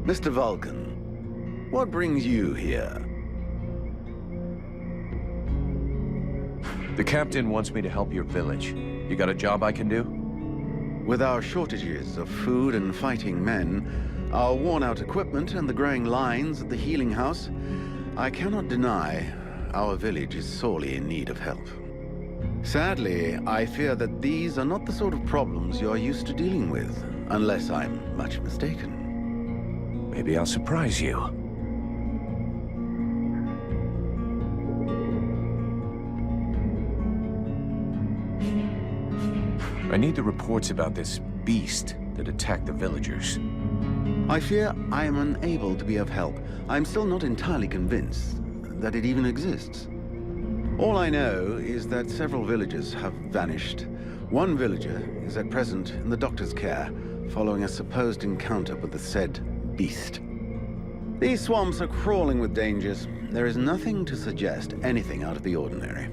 Mr. Vulcan, what brings you here? The captain wants me to help your village. You got a job I can do? With our shortages of food and fighting men, our worn-out equipment and the growing lines at the healing house, I cannot deny our village is sorely in need of help. Sadly, I fear that these are not the sort of problems you're used to dealing with, unless I'm much mistaken. Maybe I'll surprise you. I need the reports about this beast that attacked the villagers. I fear I am unable to be of help. I'm still not entirely convinced that it even exists. All I know is that several villagers have vanished. One villager is at present in the doctor's care, following a supposed encounter with the said beast. These swamps are crawling with dangers. There is nothing to suggest anything out of the ordinary.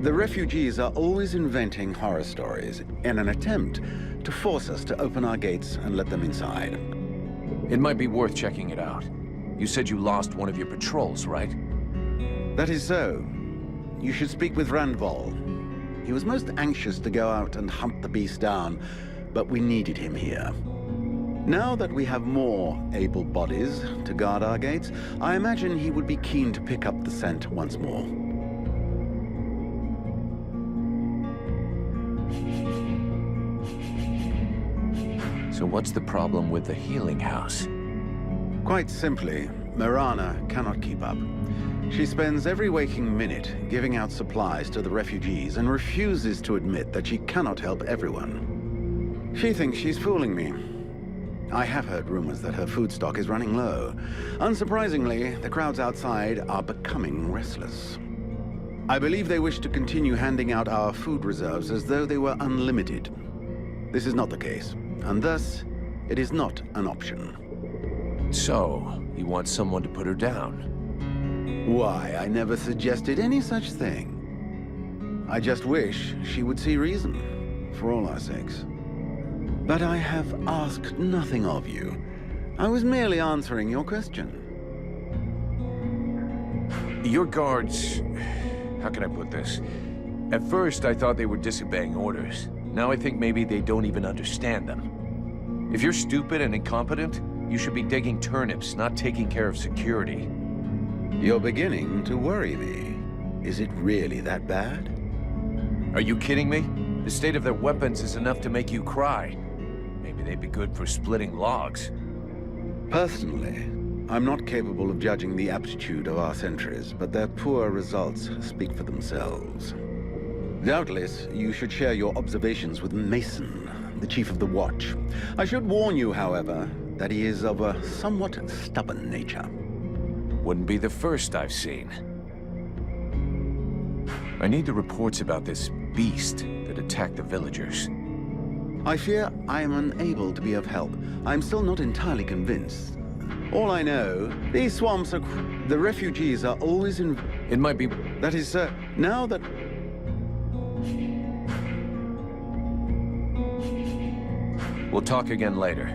The refugees are always inventing horror stories in an attempt to force us to open our gates and let them inside. It might be worth checking it out. You said you lost one of your patrols, right? That is so. You should speak with Randval. He was most anxious to go out and hunt the beast down, but we needed him here. Now that we have more able bodies to guard our gates, I imagine he would be keen to pick up the scent once more. So what's the problem with the healing house? Quite simply, Mirana cannot keep up. She spends every waking minute giving out supplies to the refugees and refuses to admit that she cannot help everyone. She thinks she's fooling me. I have heard rumors that her food stock is running low. Unsurprisingly, the crowds outside are becoming restless. I believe they wish to continue handing out our food reserves as though they were unlimited. This is not the case, and thus, it is not an option. So, you want someone to put her down? Why, I never suggested any such thing. I just wish she would see reason, for all our sakes. But I have asked nothing of you. I was merely answering your question. Your guards... how can I put this? At first, I thought they were disobeying orders. Now I think maybe they don't even understand them. If you're stupid and incompetent, you should be digging turnips, not taking care of security. You're beginning to worry me. Is it really that bad? Are you kidding me? The state of their weapons is enough to make you cry. Maybe they'd be good for splitting logs. Personally, I'm not capable of judging the aptitude of our sentries, but their poor results speak for themselves. Doubtless, you should share your observations with Mason, the chief of the watch. I should warn you, however, that he is of a somewhat stubborn nature. Wouldn't be the first I've seen. I need the reports about this beast that attacked the villagers. I fear I am unable to be of help. I'm still not entirely convinced. All I know, these swamps are... the refugees are always in... It might be... That is, now that... We'll talk again later.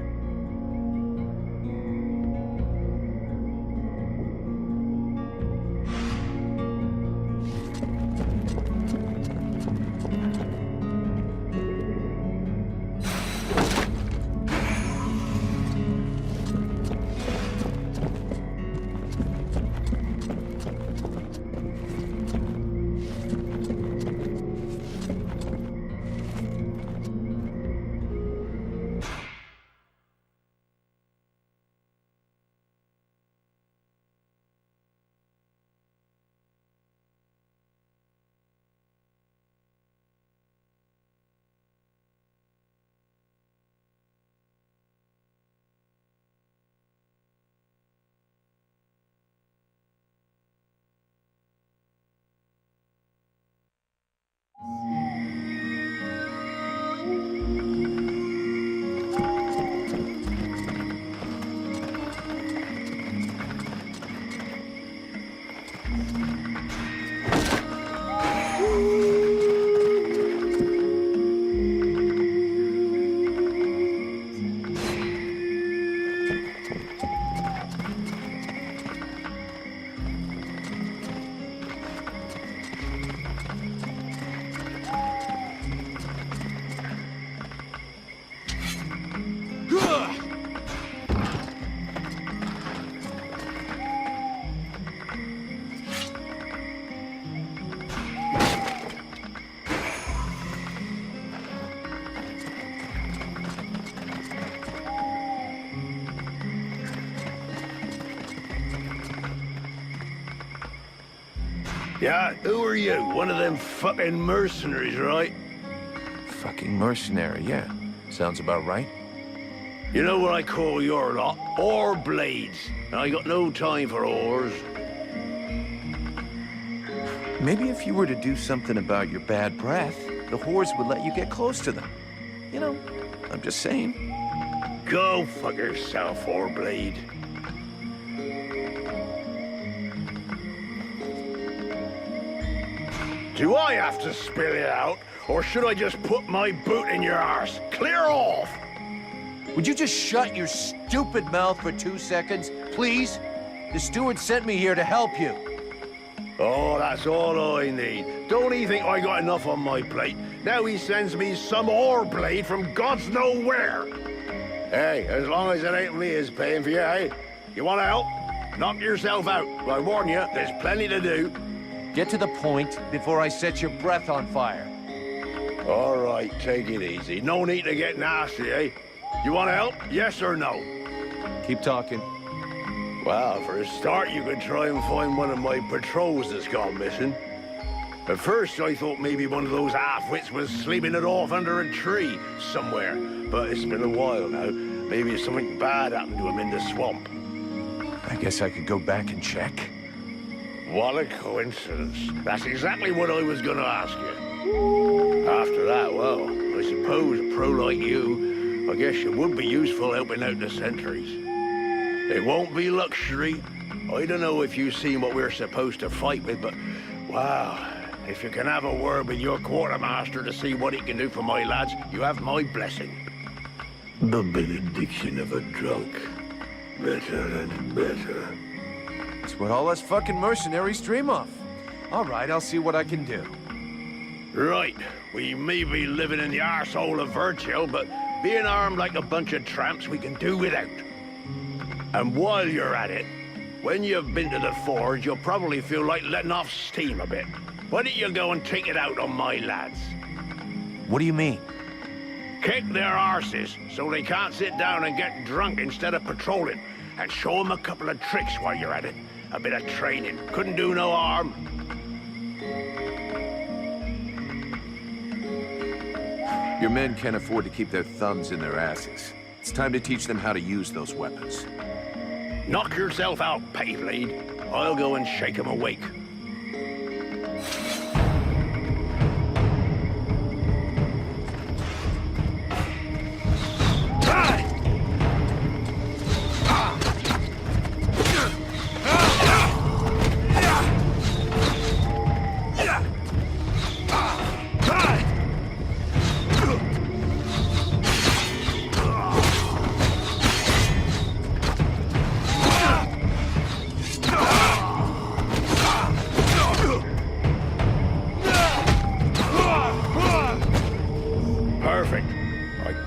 Yeah, who are you? One of them fucking mercenaries, right? Fucking mercenary, yeah. Sounds about right. You know what I call your lot? Ore blades. I got no time for ores. Maybe if you were to do something about your bad breath, the whores would let you get close to them. You know, I'm just saying. Go fuck yourself, ore blade. Do I have to spill it out, or should I just put my boot in your arse? Clear off! Would you just shut your stupid mouth for 2 seconds, please? The steward sent me here to help you. Oh, that's all I need. Don't he think I got enough on my plate? Now he sends me some ore blade from God's nowhere. Hey, as long as it ain't me is paying for you, hey? You want to help? Knock yourself out. I warn you, there's plenty to do. Get to the point before I set your breath on fire. All right, take it easy. No need to get nasty, eh? You want to help? Yes or no? Keep talking. Well, for a start, you could try and find one of my patrols that's gone missing. At first, I thought maybe one of those half-wits was sleeping it off under a tree somewhere. But it's been a while now. Maybe something bad happened to him in the swamp. I guess I could go back and check. What a coincidence. That's exactly what I was going to ask you. After that, well, I suppose a pro like you, I guess you would be useful helping out the sentries. It won't be luxury. I don't know if you've seen what we're supposed to fight with, but, wow, if you can have a word with your quartermaster to see what he can do for my lads, you have my blessing. The benediction of a drunk. Better and better. It's what all us fucking mercenaries dream of. All right, I'll see what I can do. Right. We may be living in the arsehole of Virgil, but being armed like a bunch of tramps, we can do without. And while you're at it, when you've been to the forge, you'll probably feel like letting off steam a bit. Why don't you go and take it out on my lads? What do you mean? Kick their arses so they can't sit down and get drunk instead of patrolling. And show them a couple of tricks while you're at it. A bit of training. Couldn't do no harm. Your men can't afford to keep their thumbs in their asses. It's time to teach them how to use those weapons. Knock yourself out, Payblade. I'll go and shake them awake.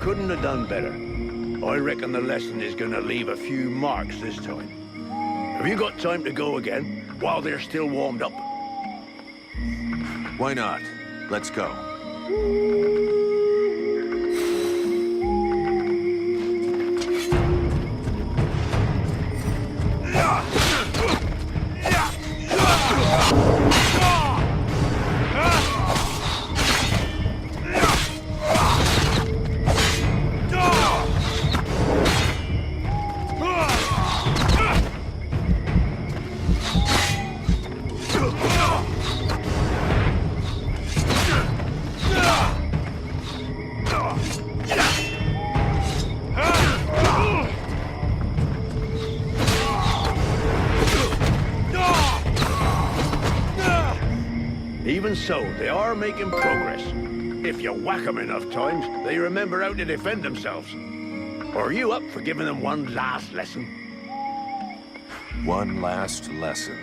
Couldn't have done better. I reckon the lesson is gonna leave a few marks this time. Have you got time to go again, while they're still warmed up? Why not? Let's go. even so, they are making progress. If you whack them enough times, they remember how to defend themselves. Are you up for giving them one last lesson? One last lesson.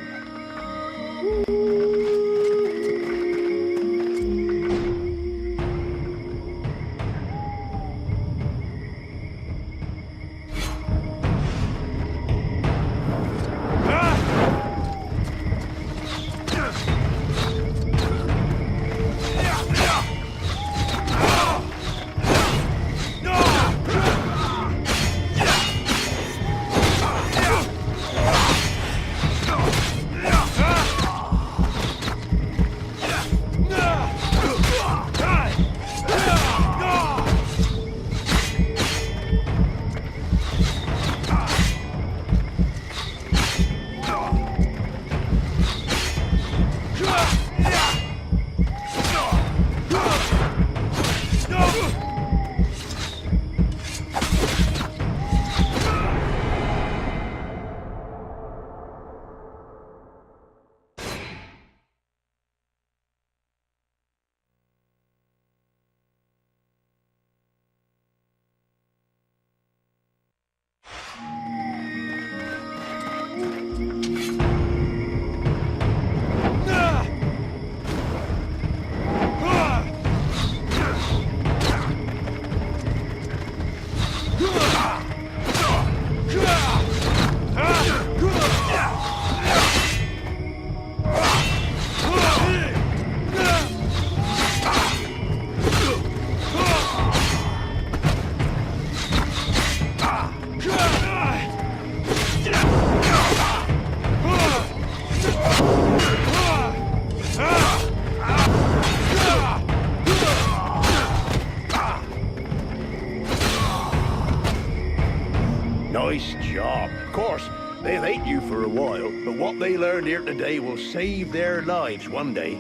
Nice job. Of course, they'll hate you for a while, but what they learned here today will save their lives one day.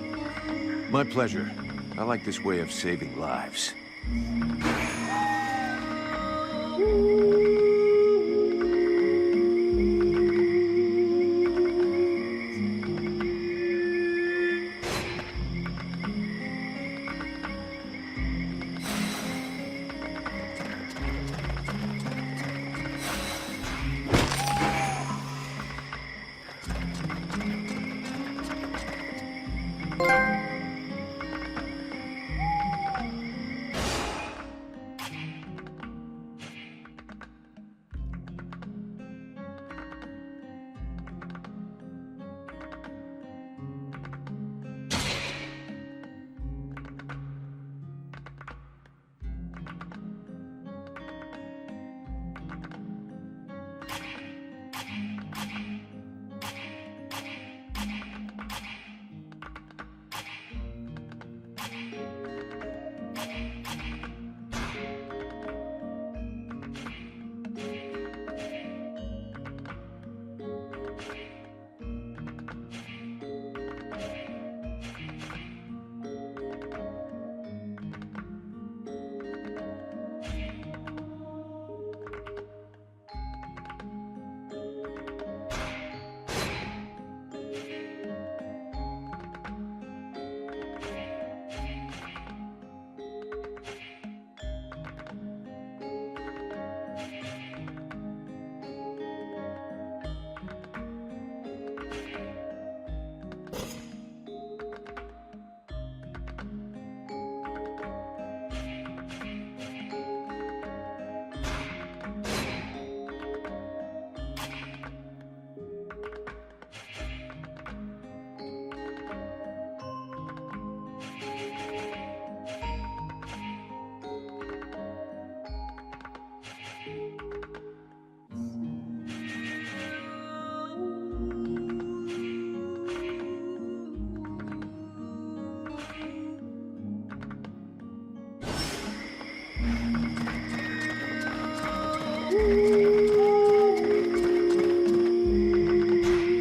My pleasure. I like this way of saving lives.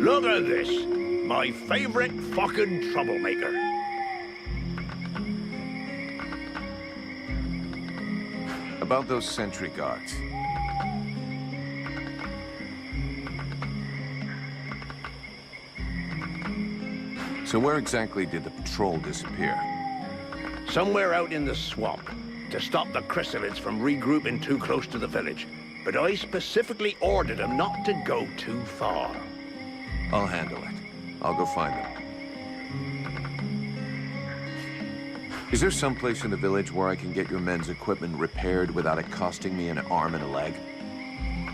Look at this. My favorite fucking troublemaker. About those sentry guards. So where exactly did the patrol disappear? Somewhere out in the swamp, to stop the chrysalids from regrouping too close to the village. But I specifically ordered them not to go too far. I'll handle it. I'll go find them. Is there some place in the village where I can get your men's equipment repaired without it costing me an arm and a leg?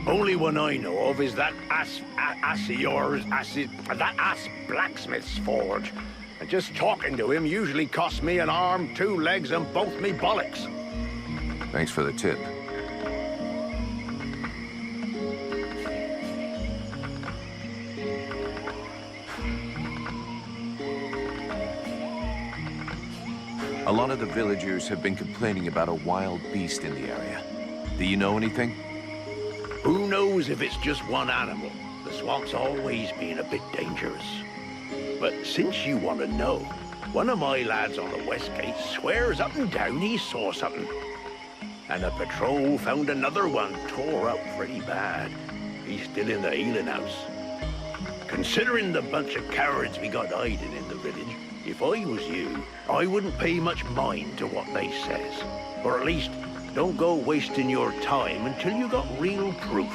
Only one I know of is that ass blacksmith's forge. And just talking to him usually costs me an arm, 2 legs, and both me bollocks. Thanks for the tip. A lot of the villagers have been complaining about a wild beast in the area. Do you know anything? Who knows if it's just one animal? The swamp's always been a bit dangerous. But since you want to know, one of my lads on the west gate swears up and down he saw something. And the patrol found another one tore up pretty bad. He's still in the healing house. Considering the bunch of cowards we got hiding in the village, if I was you, I wouldn't pay much mind to what they says. Or at least, don't go wasting your time until you got real proof.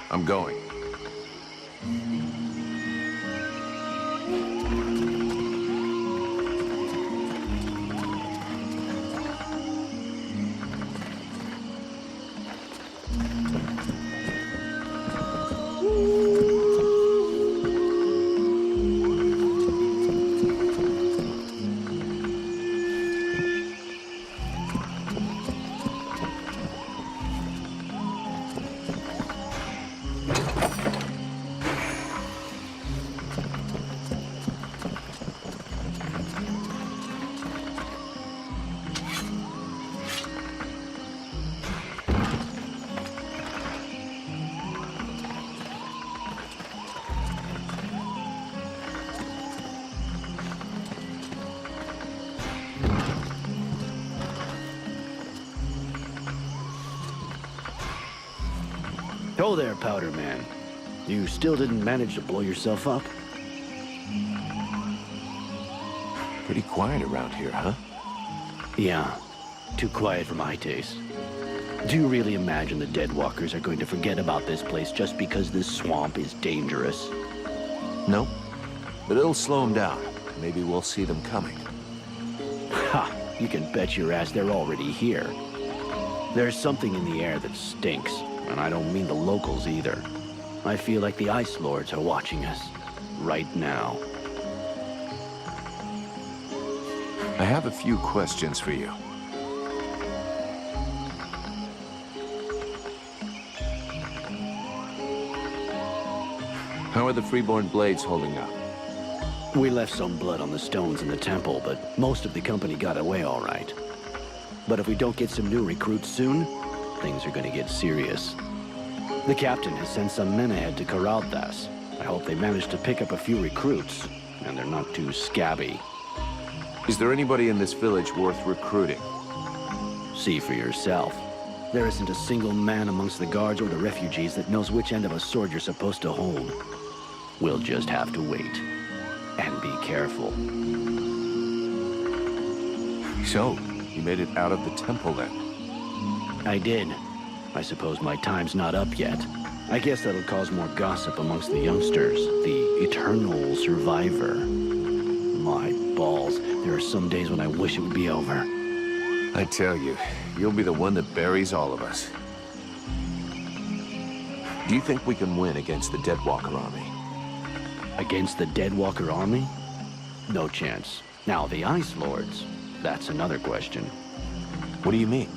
I'm going. Oh there, Powder Man. You still didn't manage to blow yourself up? Pretty quiet around here, huh? Yeah, too quiet for my taste. Do you really imagine the Deadwalkers are going to forget about this place just because this swamp is dangerous? No, but it'll slow them down. Maybe we'll see them coming. Ha! You can bet your ass they're already here. There's something in the air that stinks, and I don't mean the locals either. I feel like the Ice Lords are watching us right now. I have a few questions for you. How are the Freeborn Blades holding up? We left some blood on the stones in the temple, but most of the company got away all right. But if we don't get some new recruits soon, things are gonna get serious. The captain has sent some men ahead to Corraldas. I hope they manage to pick up a few recruits, and they're not too scabby. Is there anybody in this village worth recruiting? See for yourself. There isn't a single man amongst the guards or the refugees that knows which end of a sword you're supposed to hold. We'll just have to wait. And be careful. So, you made it out of the temple then? I did. I suppose my time's not up yet. I guess that'll cause more gossip amongst the youngsters. The eternal survivor. My balls. There are some days when I wish it would be over. I tell you, you'll be the one that buries all of us. Do you think we can win against the Deadwalker army? Against the Deadwalker army? No chance. Now, the Ice Lords, that's another question. What do you mean?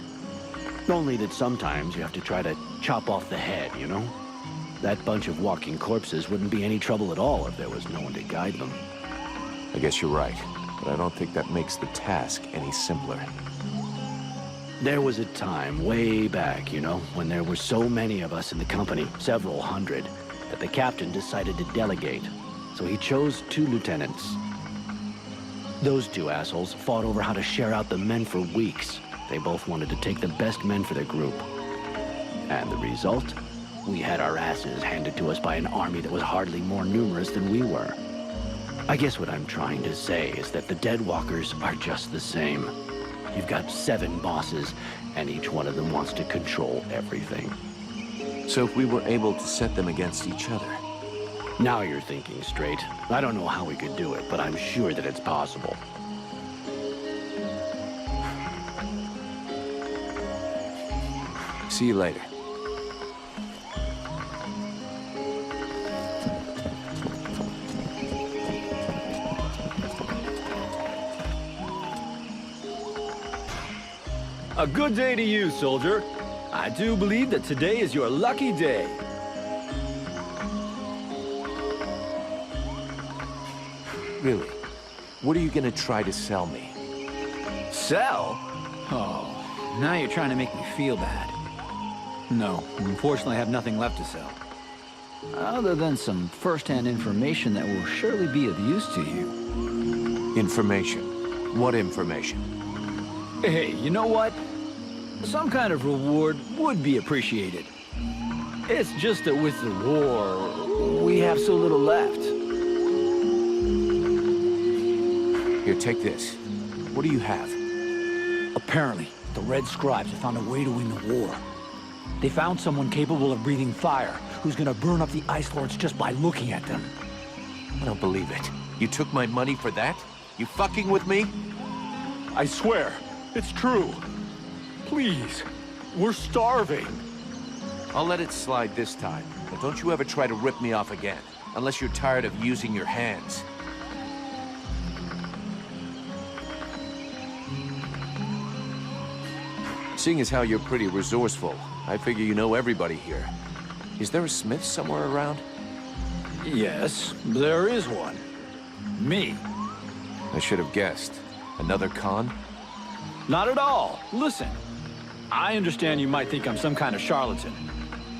Only that sometimes you have to try to chop off the head, you know? That bunch of walking corpses wouldn't be any trouble at all if there was no one to guide them. I guess you're right, but I don't think that makes the task any simpler. There was a time, way back, you know, when there were so many of us in the company, several hundred, that the captain decided to delegate. So he chose 2 lieutenants. Those two assholes fought over how to share out the men for weeks. They both wanted to take the best men for their group. And the result? We had our asses handed to us by an army that was hardly more numerous than we were. I guess what I'm trying to say is that the Deadwalkers are just the same. You've got 7 bosses, and each one of them wants to control everything. So if we were able to set them against each other... Now you're thinking straight. I don't know how we could do it, but I'm sure that it's possible. See you later. A good day to you, soldier. I do believe that today is your lucky day. Really? What are you gonna try to sell me? Sell? Oh, now you're trying to make me feel bad. No, unfortunately I have nothing left to sell. Other than some first-hand information that will surely be of use to you. Information? What information? Hey, you know what? Some kind of reward would be appreciated. It's just that with the war, we have so little left. Here, take this. What do you have? Apparently, the Red Scribes have found a way to win the war. They found someone capable of breathing fire, who's gonna burn up the Ice Lords just by looking at them. I don't believe it. You took my money for that? You fucking with me? I swear, it's true. Please, we're starving. I'll let it slide this time, but don't you ever try to rip me off again, unless you're tired of using your hands. Seeing as how you're pretty resourceful, I figure you know everybody here. Is there a smith somewhere around? Yes, there is one. Me. I should have guessed. Another con? Not at all. Listen, I understand you might think I'm some kind of charlatan.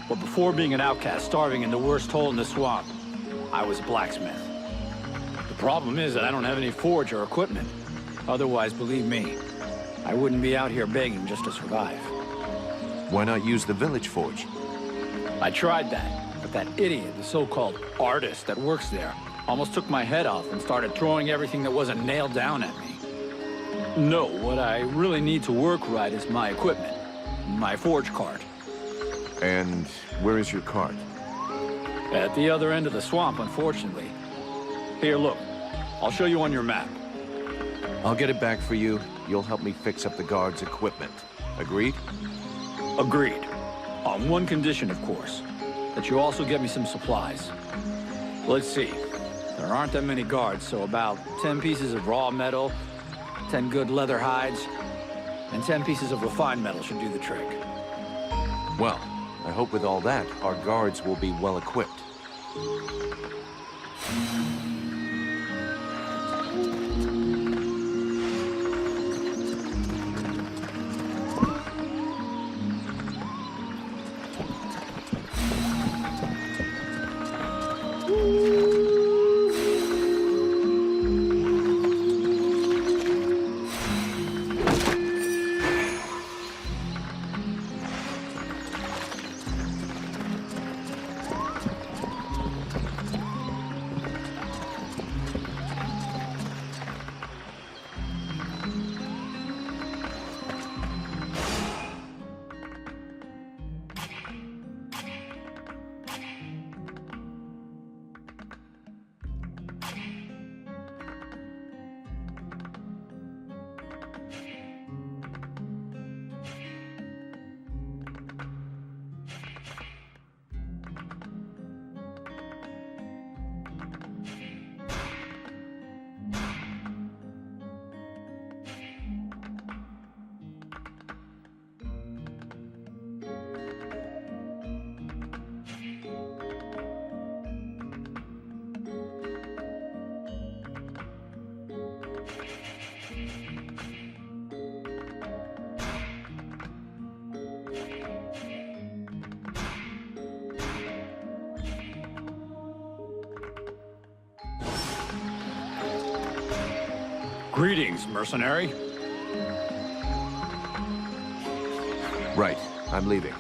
But before being an outcast starving in the worst hole in the swamp, I was a blacksmith. The problem is that I don't have any forge or equipment. Otherwise, believe me, I wouldn't be out here begging just to survive. Why not use the village forge? I tried that, but that idiot, the so-called artist that works there, almost took my head off and started throwing everything that wasn't nailed down at me. No, what I really need to work right is my equipment. My forge cart. And where is your cart? At the other end of the swamp, unfortunately. Here, look. I'll show you on your map. I'll get it back for you. You'll help me fix up the guards' equipment. Agreed? Agreed. On one condition, of course. That you also get me some supplies. Let's see. There aren't that many guards, so about 10 pieces of raw metal, 10 good leather hides, and 10 pieces of refined metal should do the trick. Well, I hope with all that, our guards will be well equipped. Greetings, mercenary. Right. I'm leaving.